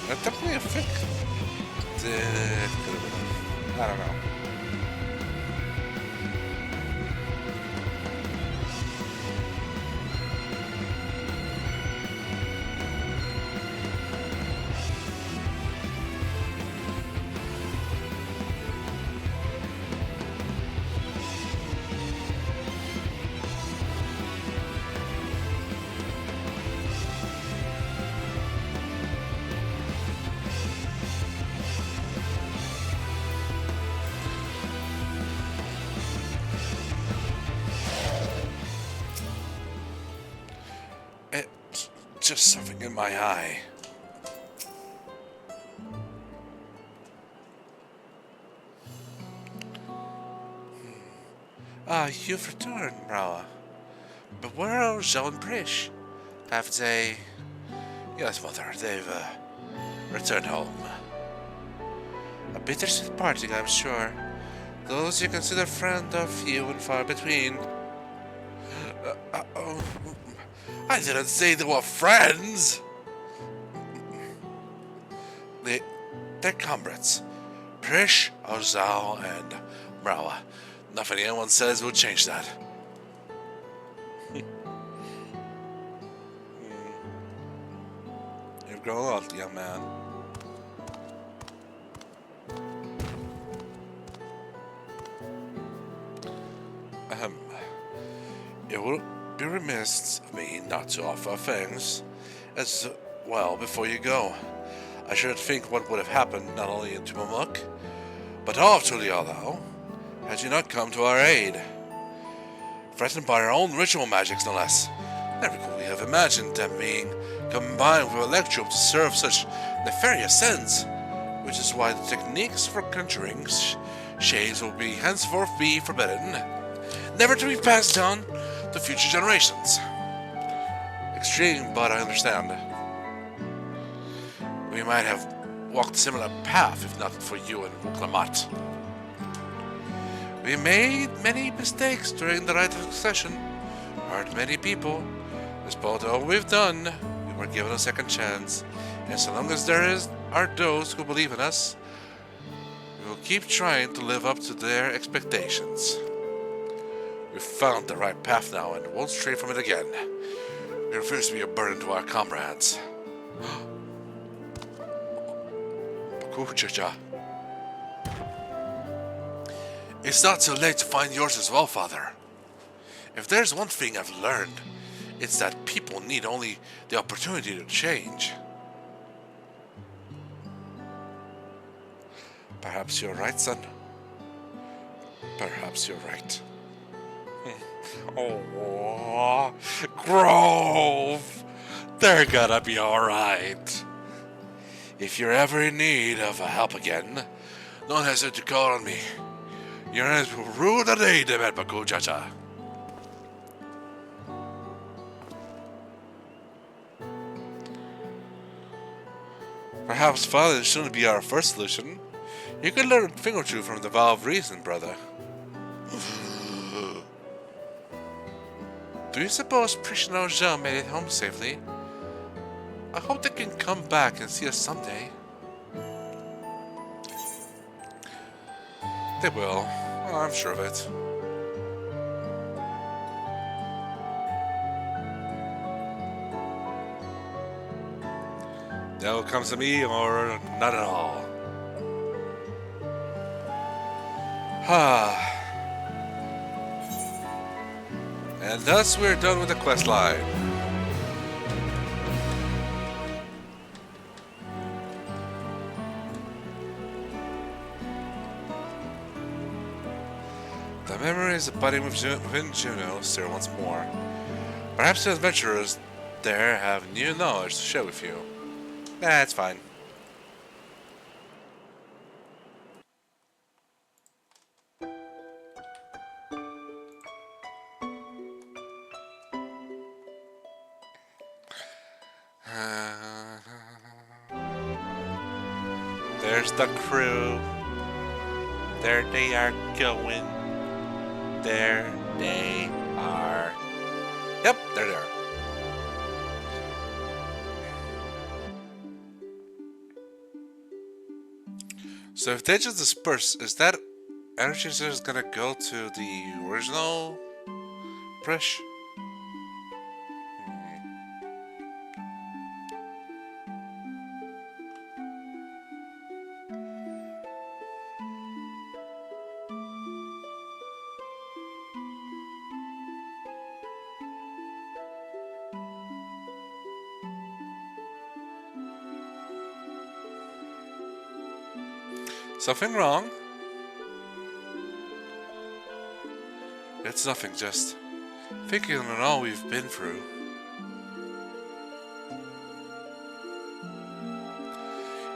That definitely affected. I don't know. It's just something in my eye. Ah, you've returned, Mrawa'a. But where are Zhao and Prish? Have they... Yes, Mother, they've, returned home. A bittersweet parting, I'm sure. Those you consider friend are few and far between. I didn't say they were friends! They're comrades. Prish, Zhao, and Mrawa'a. Nothing anyone says will change that. You've grown a lot, young man. It would be remiss of me not to offer thanks as well before you go. I should think what would have happened not only in Tumamuk, but all of Tulialo, had you not come to our aid. Threatened by our own ritual magics, no less. Never could we have imagined them being combined with Electro to serve such nefarious ends, which is why the techniques for conjuring shades will be henceforth be forbidden, never to be passed down to future generations. Extreme, but I understand. We might have walked a similar path if not for you and Wuklamat. We made many mistakes during the rite of succession, hurt many people. Despite all we've done, we were given a second chance, and so long as there are those who believe in us, we will keep trying to live up to their expectations. We've found the right path now and won't stray from it again. We refuse to be a burden to our comrades. Bakuchacha. It's not too late to find yours as well, Father. If there's one thing I've learned, it's that people need only the opportunity to change. Perhaps you're right, son. Perhaps you're right. Oh, Grove! They're gonna be alright. If you're ever in need of help again, don't hesitate to call on me. Your hands will rule the day, Demet Chacha. Perhaps Father shouldn't be our first solution. You could learn a thing or two from the vow of reason, brother. Do you suppose Prish and Zhao made it home safely? I hope they can come back and see us someday. They will. Well, I'm sure of it. They'll come to me or not at all. And thus we're done with the quest line. The memories of budding within Juno stir once more. Perhaps the adventurers there have new knowledge to share with you. Nah, it's fine. There's the crew. There they are going. There they are. Yep, there they are. So if they just disperse, is that energy just gonna go to the original brush? Something wrong? It's nothing, just thinking on all we've been through.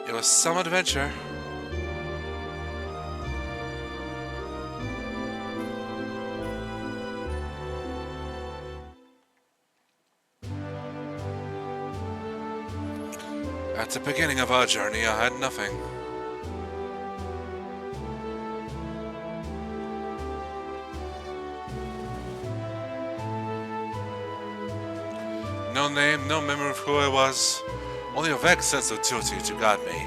It was some adventure. At the beginning of our journey, I had nothing. No name, no memory of who I was, only a vague sense of duty to guide me.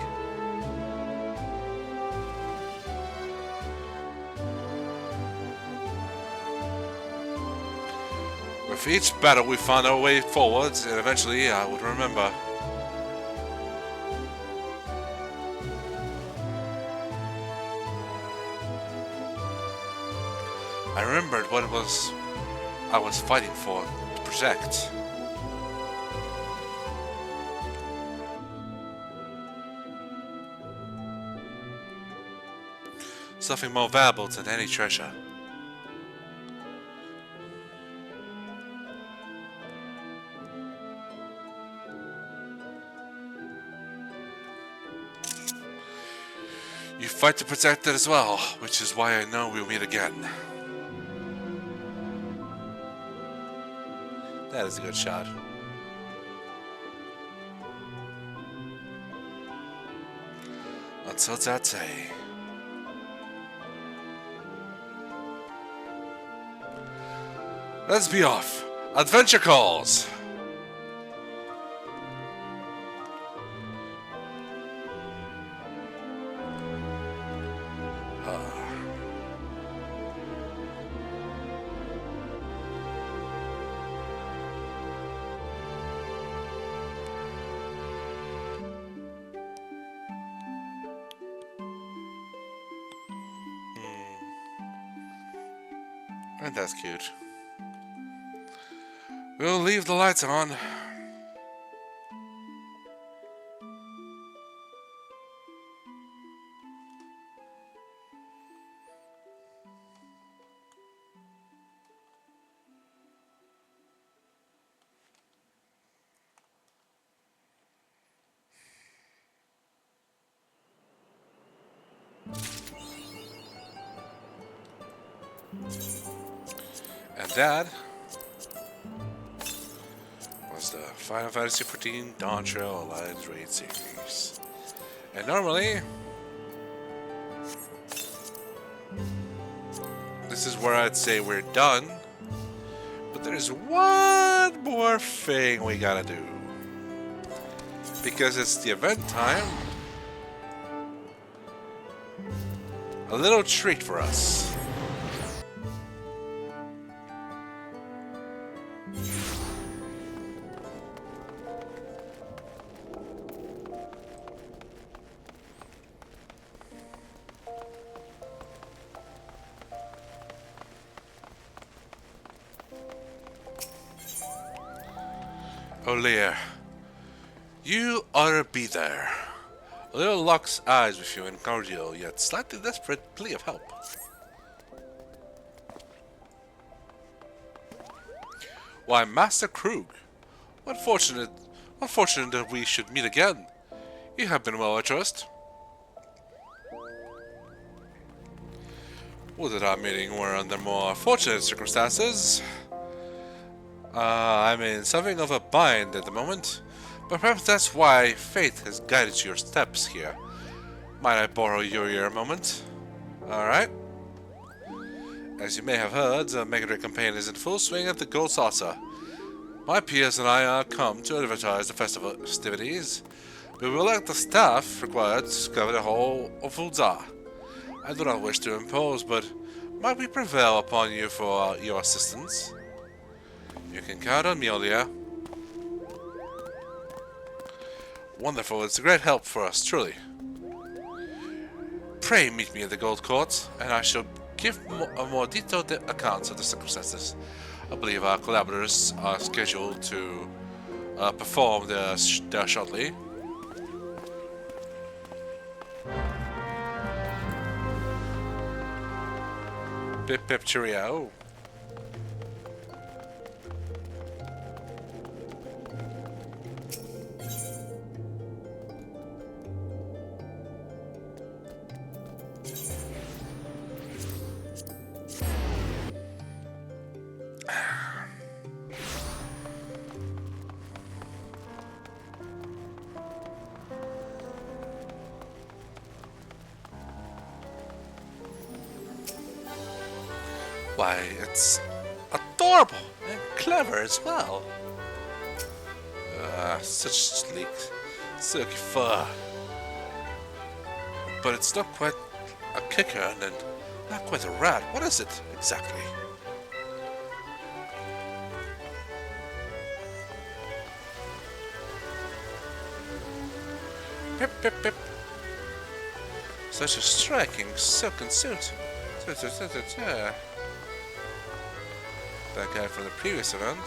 With each battle we found our way forwards, and eventually I would remember. I remembered what it was I was fighting for, to protect. Something more valuable than any treasure. You fight to protect it as well, which is why I know we'll meet again. That is a good shot. Until that day. Let's be off. Adventure calls. And that's cute. We'll leave the lights on. And that was the Final Fantasy XIV Dawntrail Alliance Raid series. And normally, this is where I'd say we're done. But there's one more thing we gotta do. Because it's the event time. A little treat for us. O'Lear, you ought to be there. O'Lear locks eyes with you in cordial yet slightly desperate plea of help. Why, Master Krug, what fortunate that we should meet again. You have been well, I trust. Would that our meeting were under more fortunate circumstances. I'm in something of a bind at the moment, but perhaps that's why fate has guided your steps here. Might I borrow your ear a moment? Alright. As you may have heard, the Mega Drive campaign is in full swing at the Gold Saucer. My peers and I are come to advertise the festival festivities. We will elect the staff required to cover the whole of Ulza. I do not wish to impose, but might we prevail upon you for your assistance? You can count on me, O'Lear. Wonderful, it's a great help for us, truly. Pray meet me at the Gold Court, and I shall give a more detailed account of the circumstances. I believe our collaborators are scheduled to perform there shortly. Pip pip cheerio. Why, it's adorable and clever as well. Such sleek, silky fur. But it's not quite a kicker and not quite a rat. What is it exactly? Pip pip pip. Such a striking silken suit. That guy from the previous event.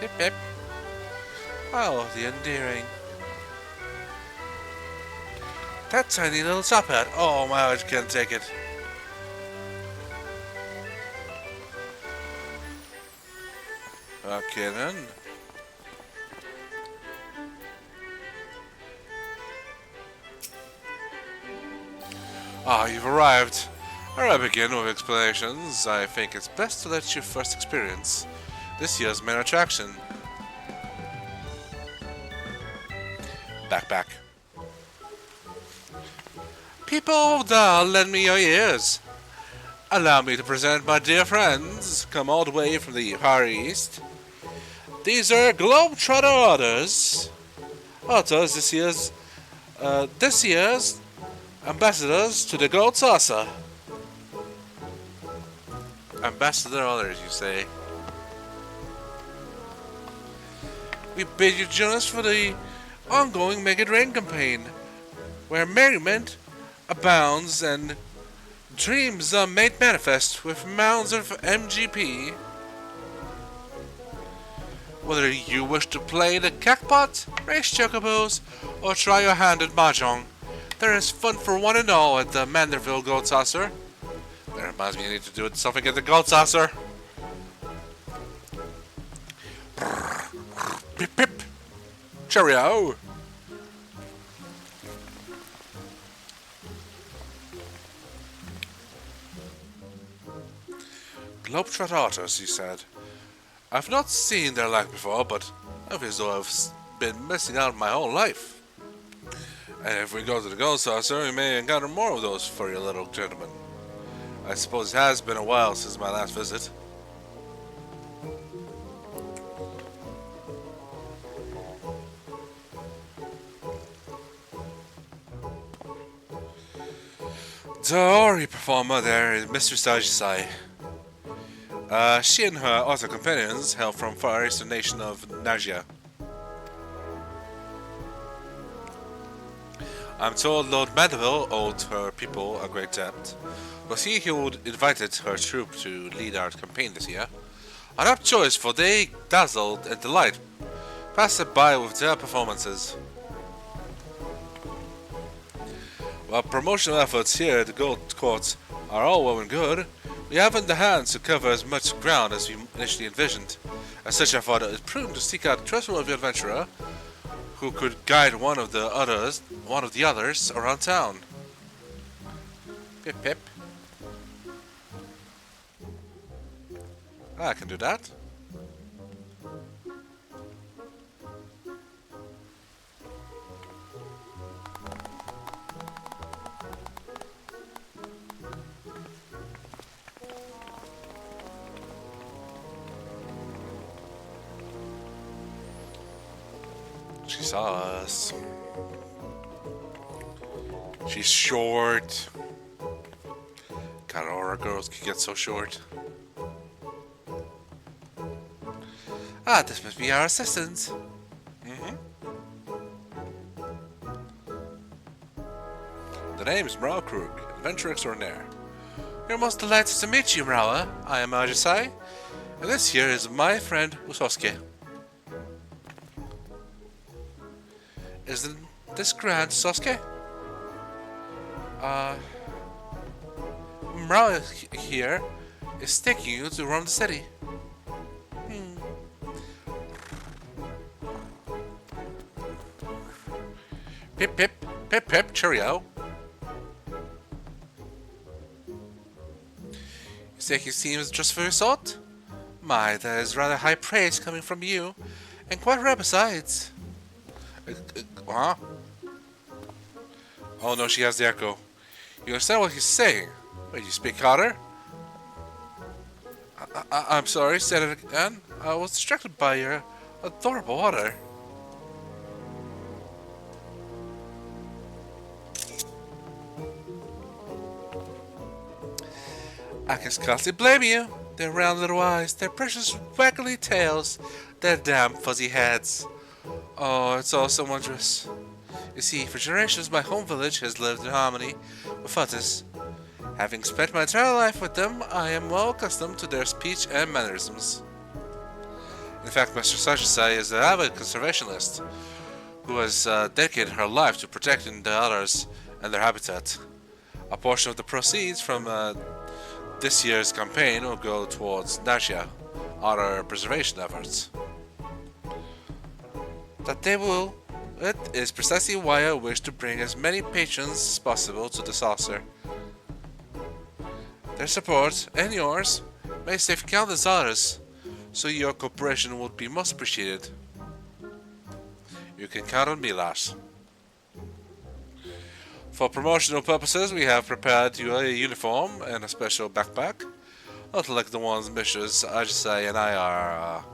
Pip pip. Oh, the endearing. That tiny little top hat. Oh my, I can't take it. Okay then. Ah, you've arrived. Ere I begin with explanations, I think it's best to let you first experience this year's main attraction. Backpack. People, lend me your ears. Allow me to present my dear friends, come all the way from the Far East. These are Globetrotter Otters this year's ambassadors to the Gold Saucer. Ambassador Otters, you say? We bid you join us for the ongoing Mega Drain campaign, where merriment abounds and dreams are made manifest with mounds of MGP. Whether you wish to play the Cackpot, race chocobos, or try your hand at Mahjong, there is fun for one and all at the Manderville Gold Saucer. That reminds me, I need to do something at the Gold Saucer. Pip pip. Cheerio. Globetrotter Otters, he said. I've not seen their like before, but I feel as though I've been missing out my whole life. And if we go to the Gold Saucer, we may encounter more of those furry little gentlemen. I suppose it has been a while since my last visit. The Ori performer there is Mistress Ajisai. She and her other companions hail from far eastern nation of Nagia. I'm told Lord Mandeville owed her people a great debt. Was he who invited her troop to lead our campaign this year? An apt choice, for they dazzled and delight passer-by with their performances. While promotional efforts here at the Gold Court are all well and good, we haven't the hands to cover as much ground as we initially envisioned. As such, I thought it prudent to seek out a trustworthy adventurer who could guide one of the others around town. Pip pip. I can do that. She saw us. She's short. God, all our girls can get so short. Ah, this must be our assistant. The name's Mrawa'a, adventurer extraordinaire. We're most delighted to meet you, Mrawa'a. I am Kaiju-Z, and this here is my friend Usosuke. Isn't this grand, Sasuke? Mrawa'a here is taking you to roam the city. Pip pip, pip pip, cheerio. You say he seems just for your sort? My, that is rather high praise coming from you, and quite rare besides. Huh? Oh no, she has the echo. You understand what he's saying? Wait, you speak harder? I'm sorry, said it again. I was distracted by your adorable water. I can scarcely blame you. Their round little eyes, their precious waggly tails, their damn fuzzy heads. Oh, it's all so wondrous. You see, for generations my home village has lived in harmony with others. Having spent my entire life with them, I am well accustomed to their speech and mannerisms. In fact, Master Kaiju-Z is an avid conservationist who has dedicated her life to protecting the others and their habitat. A portion of the proceeds from this year's campaign will go towards Dacia, our preservation efforts. That they will. It is precisely why I wish to bring as many patrons as possible to the saucer. Their support, and yours, may save countless others, so your cooperation would be most appreciated. You can count on me, lass. For promotional purposes, we have prepared you a uniform and a special backpack, not like the ones Mrs. Kaiju-Z and I are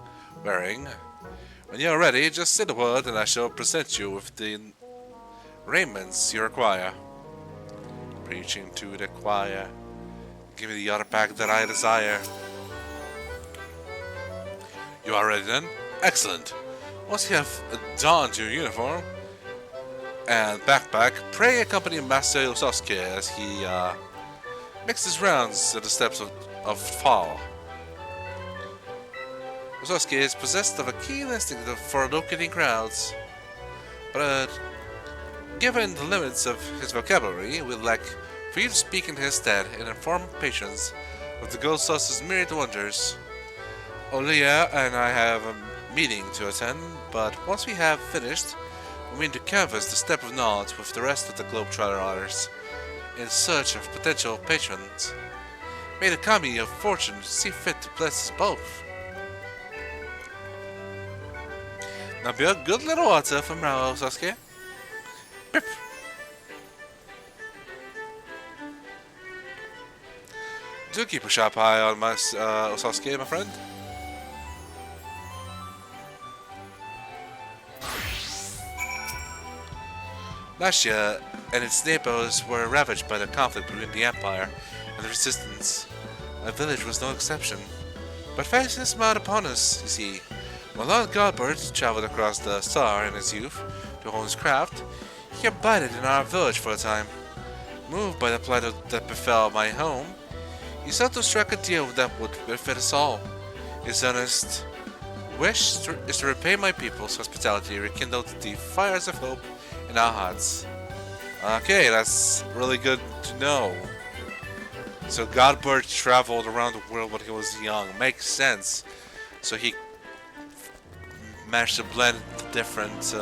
wearing. When you are ready, just say the word and I shall present you with the raiments you require. Preaching to the choir, give me the other pack that I desire. You are ready then? Excellent. Once you have donned your uniform and backpack, pray accompany Master Usosuke as he makes his rounds to the steps of fall. Usosuke is possessed of a keen instinct for locating crowds, but given the limits of his vocabulary, we'd like for you to speak in his stead and inform patrons of the Gold Saucer's myriad wonders. Olia and I have a meeting to attend, but once we have finished, we mean to canvass the Step of Knowledge with the rest of the Globetrotter Otters in search of potential patrons. May the Kami of Fortune see fit to bless us both. Now be a good little water from Mrawa'a, Usosuke. Pip. Do keep a sharp eye on my Usosuke, my friend. Last year, and its neighbors were ravaged by the conflict between the Empire and the Resistance. Our village was no exception. But facing smiled upon us, you see. When Lord Godbert traveled across the star in his youth to hone his craft, He abided in our village for a time. Moved by the plight that befell my home, he sought to strike a deal that would benefit us all. His earnest wish is to repay my people's hospitality, rekindle the fires of hope in our hearts. Okay, that's really good to know. So Godbird traveled around the world when he was young. Makes sense. So he managed to blend different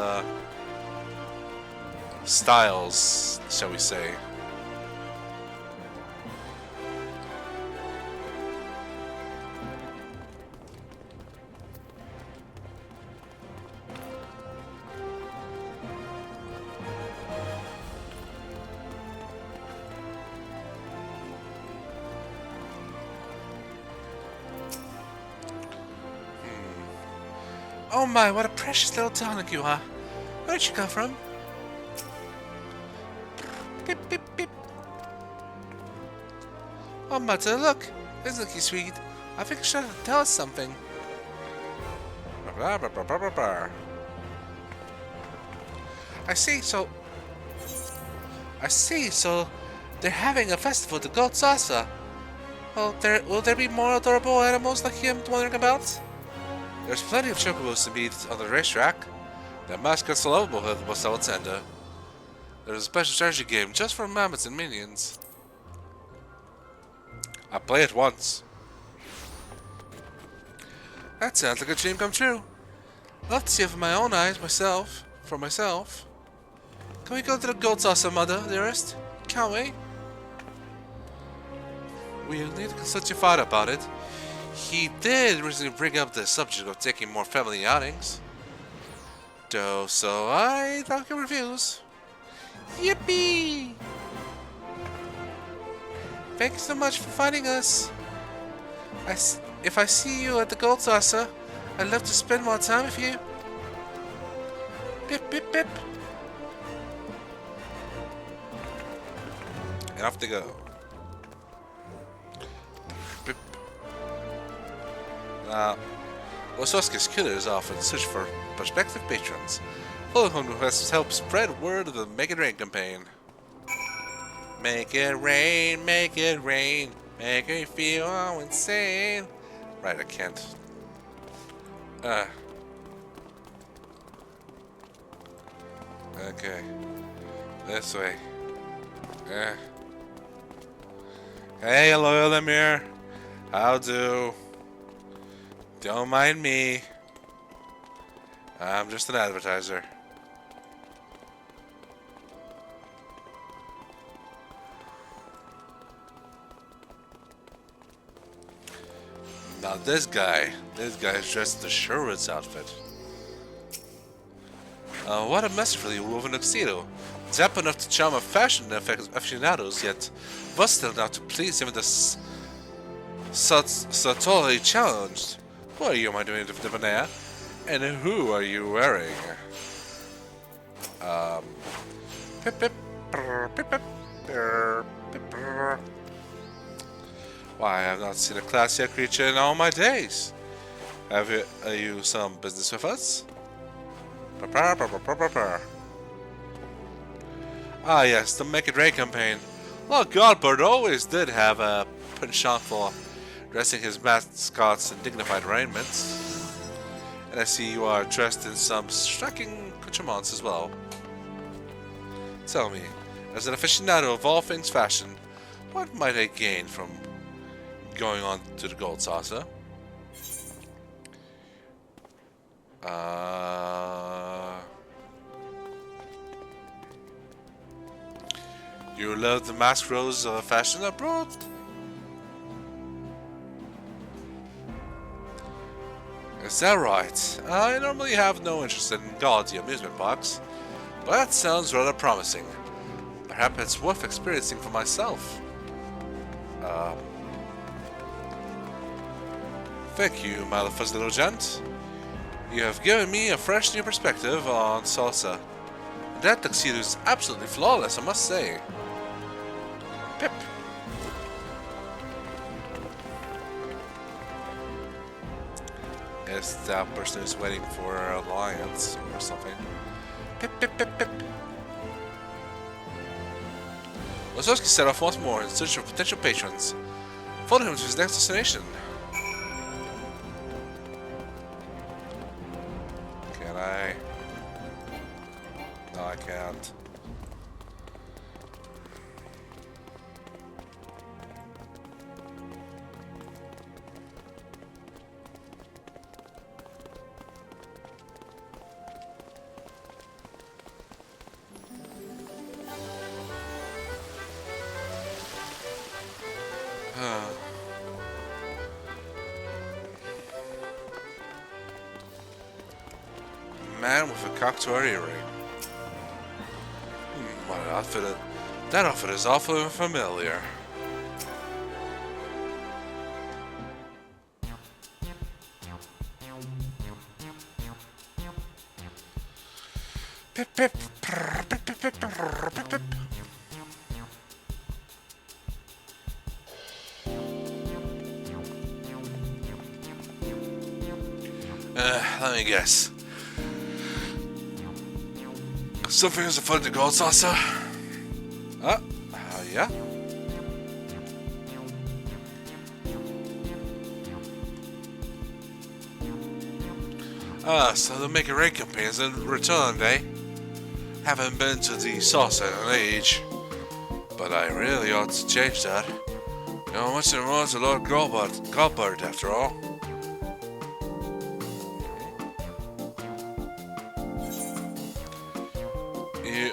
styles, shall we say. Oh my, what a precious little tonic you are. Where'd you come from? Beep, beep, beep. Oh, Mother, look. Isn't he sweet? I think you should tell us something. I see, so they're having a festival to Gold Salsa. Will there be more adorable animals like him wandering about? There's plenty of chocobos to meet on the racetrack. The mascot's lovable with Wasala Tenda. There's a special strategy game just for mammoths and minions. I played it once. That sounds like a dream come true. Love to see it with my own eyes for myself. Can we go to the Gold Salsa, Mother, dearest? Can't we? We'll need to consult your father about it. He did recently bring up the subject of taking more family outings. So I thought your reviews. Yippee! Thank you so much for finding us. If I see you at the Gold Salsa, I'd love to spend more time with you. Bip, bip, bip. And off they go. Bip. Now, Ososuke's killers often search for prospective patrons, following who has helped spread word of the Make It Rain campaign. Make it rain, make it rain, make me feel all insane. Right, I can't. Okay. This way. Hey, hello, Lemire. How do? Don't mind me. I'm just an advertiser. Now this guy is dressed in the Sherwood's outfit. What a masterfully woven tuxedo. Dapper enough to charm a fashion aficionados, yet versatile enough to please even the totally challenged. What are you, my doing, debonair? And who are you wearing? Pip, pip, pip, pip, pip, pip. Why, I have not seen a classier creature in all my days. Are you some business with us? Ah yes, the Make It Rain campaign. Well, Godbird always did have a penchant for dressing his mascots in dignified arraignments. And I see you are dressed in some striking accoutrements as well. Tell me, as an aficionado of all things fashion, what might I gain from going on to the Gold Salsa? You love the mask rose of fashion abroad? Is that right? I normally have no interest in gaudy amusement parks, but that sounds rather promising. Perhaps it's worth experiencing for myself. Thank you, my fuzzy little gent. You have given me a fresh new perspective on salsa. That tuxedo is absolutely flawless, I must say. Pip. Yes, that person is waiting for an alliance or something. Pip, pip, pip, pip. Wazowski set off once more in search of potential patrons, following him to his next destination. Can I? No, I can't. Man with a cocktail earring. What an outfit! That outfit is awfully familiar. Pip pip pip pip pip pip pip. Let me guess. Something is afoot to gold saucer. Yeah. So they'll make a raid campaigns in return, eh? Haven't been to the saucer in an age. But I really ought to change that. You know, much there was a Lord Goldbird after all.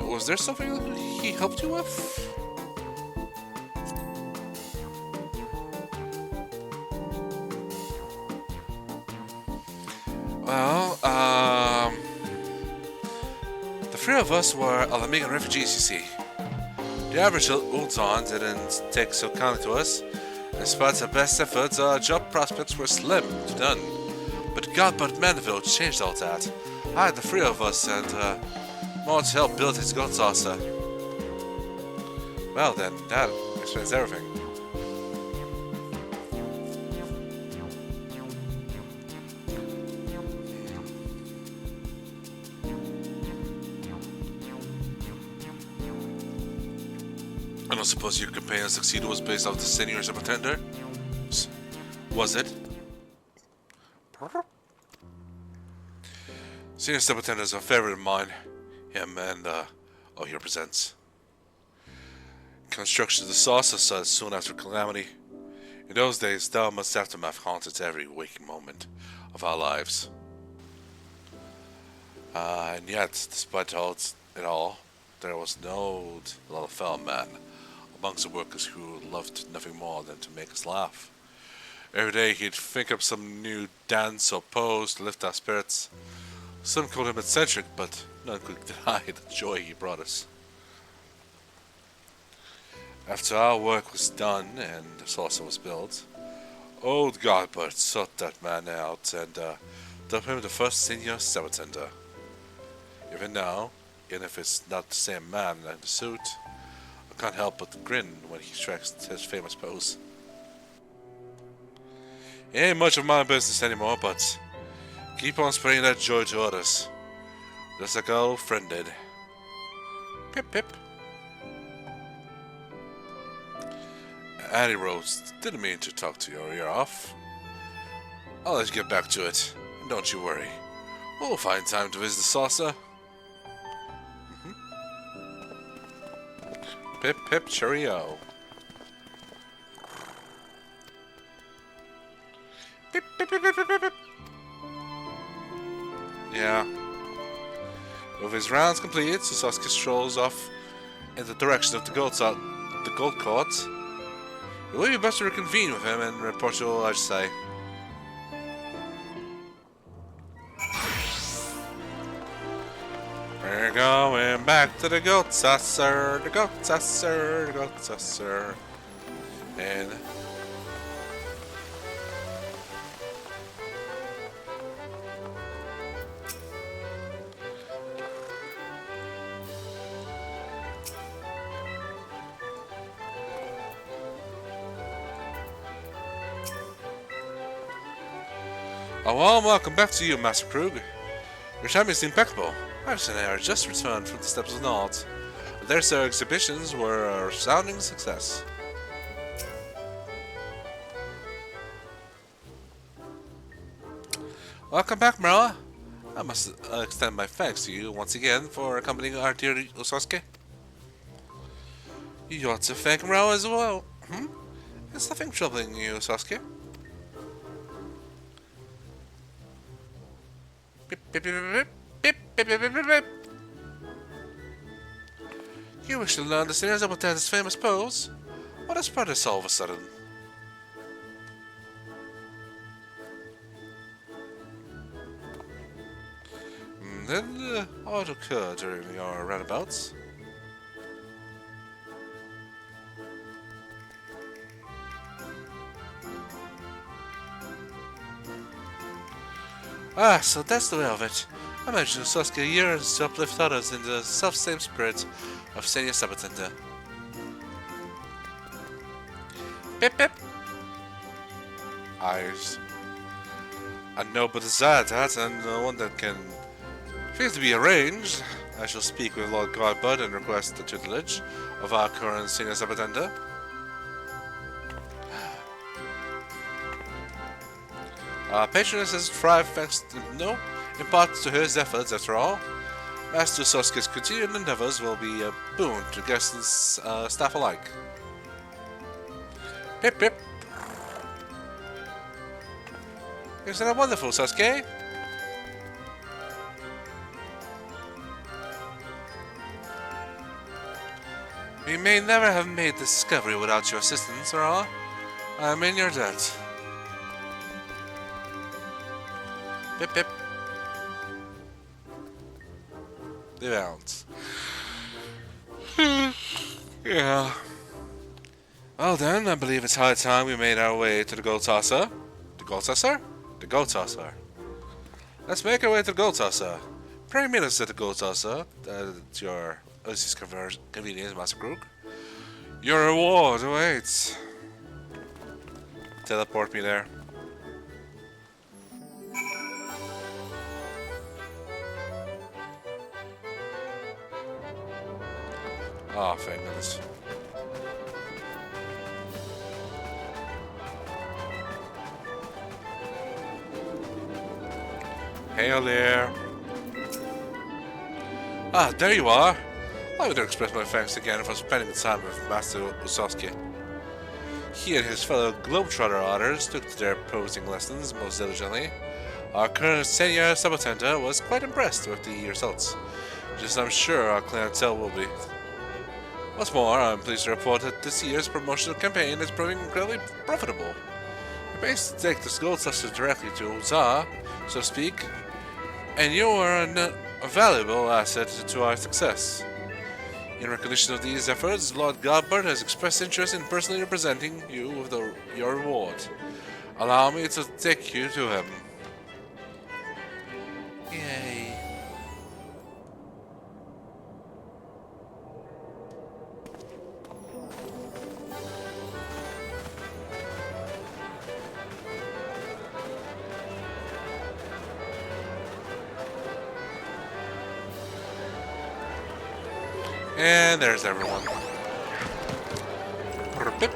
Was there something he helped you with? Well, the three of us were Alamigan refugees, you see. The average Ultron didn't take so kindly to us. Despite our best efforts, our job prospects were slim to none. But Godbert Mandeville changed all that. I had the three of us and, Maud's helped build his god saucer. Well then, that explains everything. I don't suppose your campaign succeeded was based off the seniors of Pretender? Was it? Senior Pretender is a favorite of mine. Him and, here presents. Construction of the saucer started soon after Calamity. In those days, Dalmas aftermath haunted every waking moment of our lives. And yet, despite it all, there was no little fell man amongst the workers who loved nothing more than to make us laugh. Every day he'd think up some new dance or pose to lift our spirits. Some called him eccentric, but none could deny the joy he brought us. After our work was done and the saucer was built, old Godbert sought that man out and dubbed him the first senior sabatender. Even now, even if it's not the same man in the suit, I can't help but grin when he strikes his famous pose. It ain't much of my business anymore, but keep on spreading that joy to others, just like our old friend did. Pip pip. Annie Rose, didn't mean to talk to your ear off. I'll let you get back to it, and don't you worry. We'll find time to visit the saucer. Pip pip cheerio. Pip pip pip pip pip pip. Yeah. With his rounds completed, Saskia strolls off in the direction of the gold court. It will be best to reconvene with him and report to all I say. We're going back to the goat saucer, the goat saucer, the goat saucer. And a warm welcome back to you, Master Krug. Your time is impeccable. Iris and I are just returned from the steppes of Nord. Their exhibitions were a resounding success. Welcome back, Mrawa'a. I must extend my thanks to you once again for accompanying our dear Usosuke. You ought to thank Mrawa'a as well. Is nothing troubling you, Sasuke? Beep, beep, beep, beep, beep, beep, beep, beep, beep, beep. You wish to learn the series about his famous pose? What has brought us all of a sudden? Then, what occurred during your roundabouts? Ah, so that's the way of it. I imagine Sasuke yearns to uplift others in the self-same spirit of Senior Sabatenda. Pip pip! Eyes. A noble desire that, and one that can feel to be arranged. I shall speak with Lord Godbud and request the tutelage of our current Senior Sabatenda. Our patroness has thrived thanks to, in part to his efforts, after all. Master Sasuke's continued endeavors will be a boon to guests and staff alike. Pip pip! Isn't that wonderful, Sasuke? We may never have made this discovery without your assistance, Mrawa'a. I am in your debt. Pip pip. The bounce. Yeah. Well then, I believe it's high time we made our way to the Gold Tosser. The Gold Tosser? The Gold Tosser. Let's make our way to the Gold Tosser. Pray meet us at the Gold Tosser. At your earliest convenience, Master Krook. Your reward awaits. Teleport me there. Oh, thank goodness. Hail there. Ah, there you are. I would express my thanks again for spending time with Master Usosuke. He and his fellow Globetrotter otters took their posing lessons most diligently. Our current senior Sabatenda was quite impressed with the results, just as I'm sure our clientele will be. What's more, I'm pleased to report that this year's promotional campaign is proving incredibly profitable. We managed to take this gold substance directly to Uzawa, so to speak, and you are a valuable asset to our success. In recognition of these efforts, Lord Godbert has expressed interest in personally representing you with your reward. Allow me to take you to him. Yay. And there's everyone. Pip.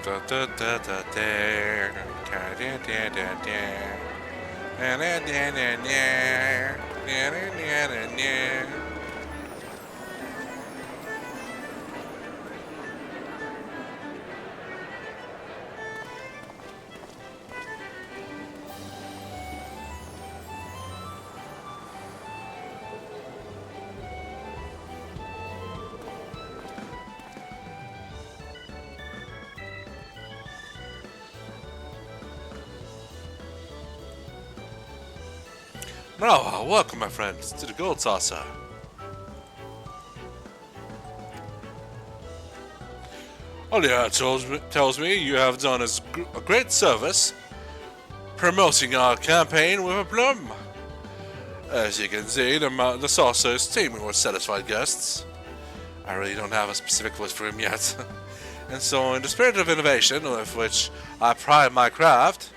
Da da da da da da da da da da. Mrawa'a, welcome, my friends, to the Gold Saucer. Olia tells me you have done us a great service promoting our campaign with aplomb. As you can see, the saucer is teeming with satisfied guests. I really don't have a specific voice for him yet. And so, in the spirit of innovation with which I pride my craft,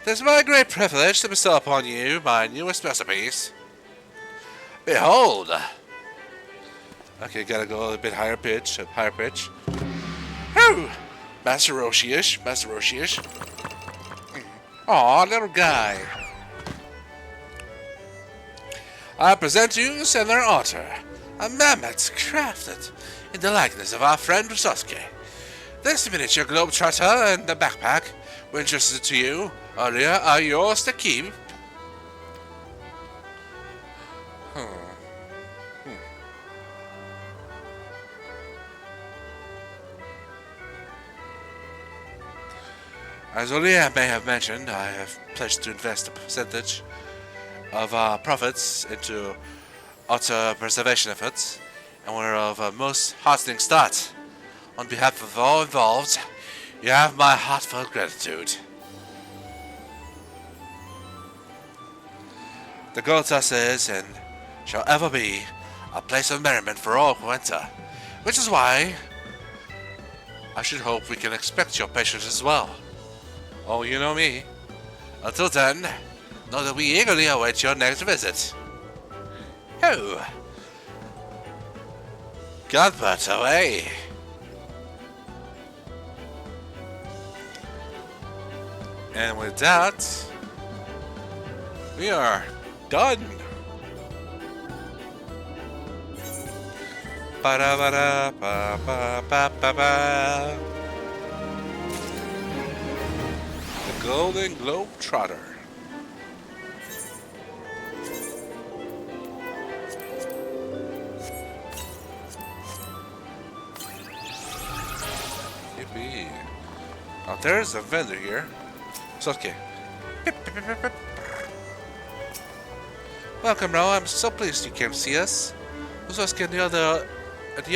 it is my great privilege to bestow upon you my newest masterpiece. Behold! Okay, gotta go a bit higher pitch. Whew! Master Roshi-ish. Aw, little guy. I present you Senator Otter, a mammoth crafted in the likeness of our friend Sasuke. This miniature globetrotter and the backpack were entrusted to you earlier are yours to keep. As Olia may have mentioned, I have pledged to invest a percentage of our profits into otter preservation efforts, and we're of a most heartening start. On behalf of all involved, you have my heartfelt gratitude. The Goldtusk is and shall ever be a place of merriment for all who enter, which is why I should hope we can expect your patience as well. Oh, you know me. Until then, know that we eagerly await your next visit. Oh. Godbutt away. And with that, we are done. Ba-da-ba-da-ba-ba-ba-ba-ba. The Golden Globe Trotter. Yippee. Now there's a vendor here. Sasuke. Welcome, Mrawa'a. I'm so pleased you came to see us. Sasuke and the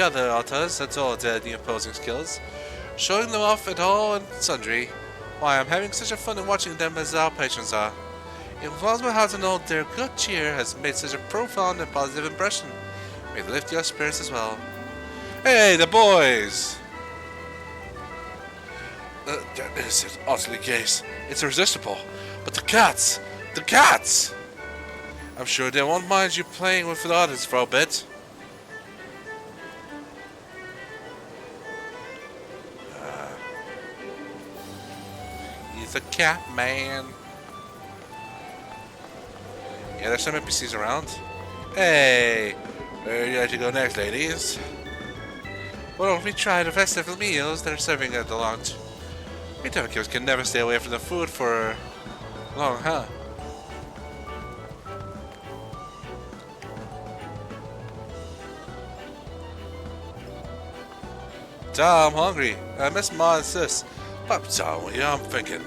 other otters had all their new posing skills, showing them off at all and sundry. Why, I'm having such a fun in watching them as our patrons are. It warms my heart to know their good cheer has made such a profound and positive impression. May it lift your spirits as well. Hey, the boys! That is an utterly case. It's irresistible. But the cats! The cats! I'm sure they won't mind you playing with the others for a bit. He's a cat man. Yeah, there's some NPCs around. Hey! Where are you like to go next, ladies? Why don't we try the festive meals they're serving at the launch? We Tevakos can never stay away from the food for long, huh? I'm hungry. I miss Ma and Sis. Pop Tom, yeah, I'm thinking.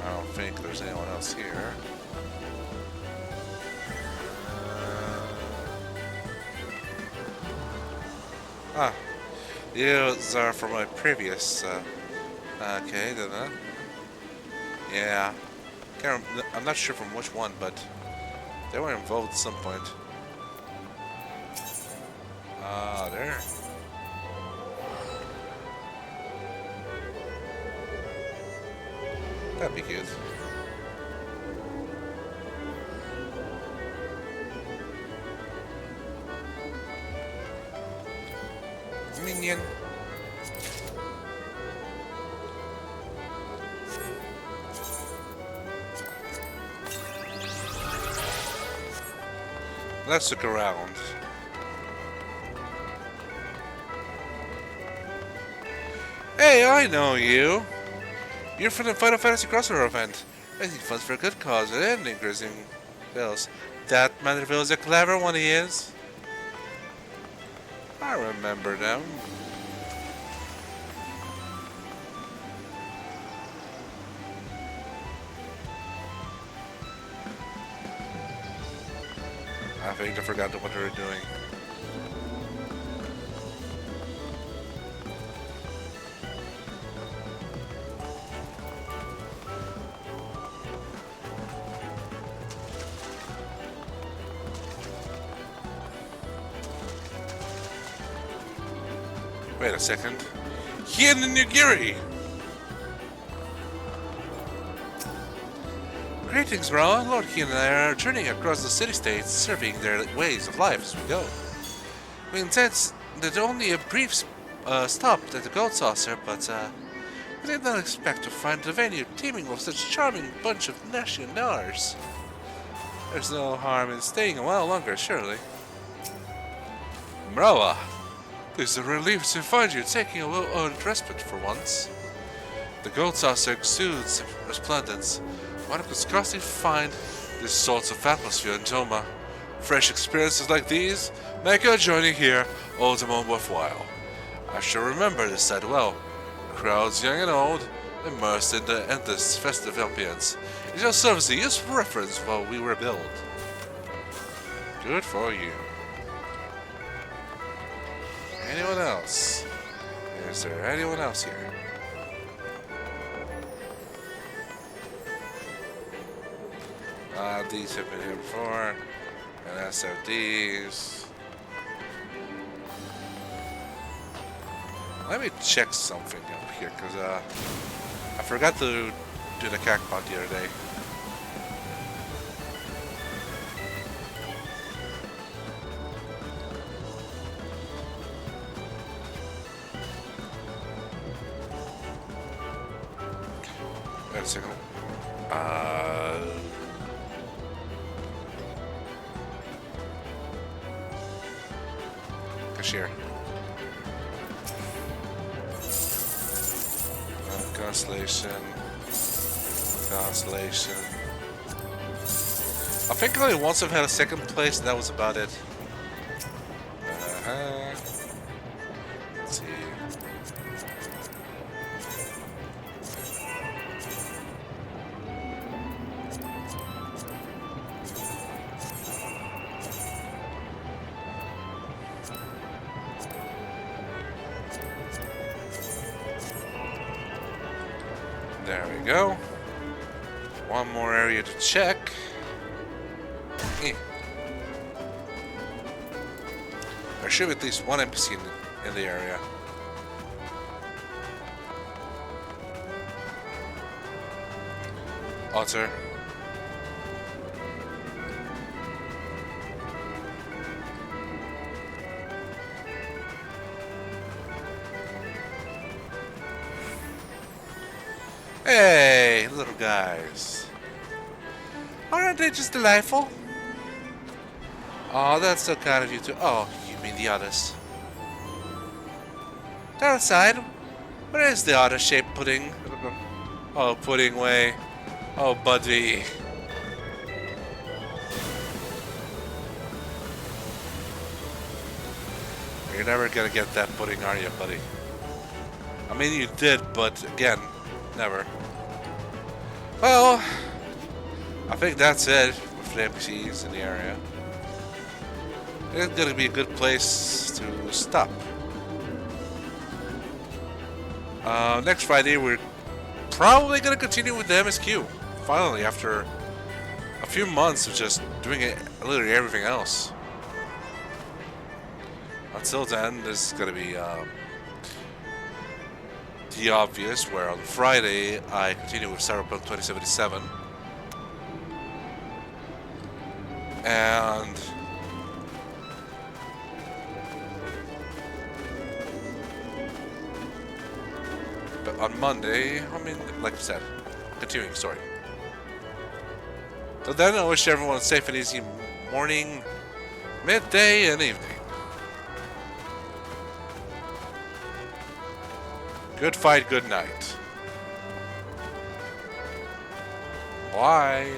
I don't think there's anyone else here. These are from my previous, okay, then, yeah. I'm not sure from which one, but they were involved at some point. There. That'd be good. Minion. Let's look around. Hey, I know you. You're from the Final Fantasy crossover event. Raising funds for a good cause and increasing bills. That man reveals a clever one he is. I remember them. I think I forgot what they were doing. Wait a second. Hien and Nigiri! Greetings, Mrawa'a. Lord Hien and I are journeying across the city-states, surveying their ways of life as we go. We intend that only a brief stop at the Gold Saucer, but we did not expect to find the venue teeming with such a charming bunch of nationars. There's no harm in staying a while longer, surely. Mrawa'a, it is a relief to find you taking a well-earned respite for once. The Gold Saucer exudes resplendence. One could scarcely find this sort of atmosphere in Toma. Fresh experiences like these make our journey here all the more worthwhile. I shall remember this site well. Crowds young and old, immersed in the endless festive ambience. It shall serve as a useful reference while we rebuild. Good for you. Anyone else? Is there anyone else here? These have been here before. And SODs. Let me check something up here, because I forgot to do the cacpot the other day. Wait a second. Cashier. Constellation. I think only once I've had a second place, and that was about it. Let's see. There we go. One more area to check. There should be at least one NPC in the area. Otter. Hey, little guys. Aren't they just delightful? Oh, that's so kind of you too. Oh, you mean the others. Down outside, where is the otter-shaped pudding? Oh, pudding way. Oh, buddy. You're never gonna get that pudding, are you, buddy? I mean, you did, but again, never. Well, I think that's it with the NPCs in the area. It's gonna be a good place to stop. Next Friday, we're probably gonna continue with the MSQ. Finally, after a few months of just doing literally everything else. Until then, this is gonna be the obvious, where on Friday I continue with Cyberpunk 2077. And but on Monday, I mean, like I said, continuing story. So then I wish everyone a safe and easy morning, midday, and evening. Good fight, good night. Bye.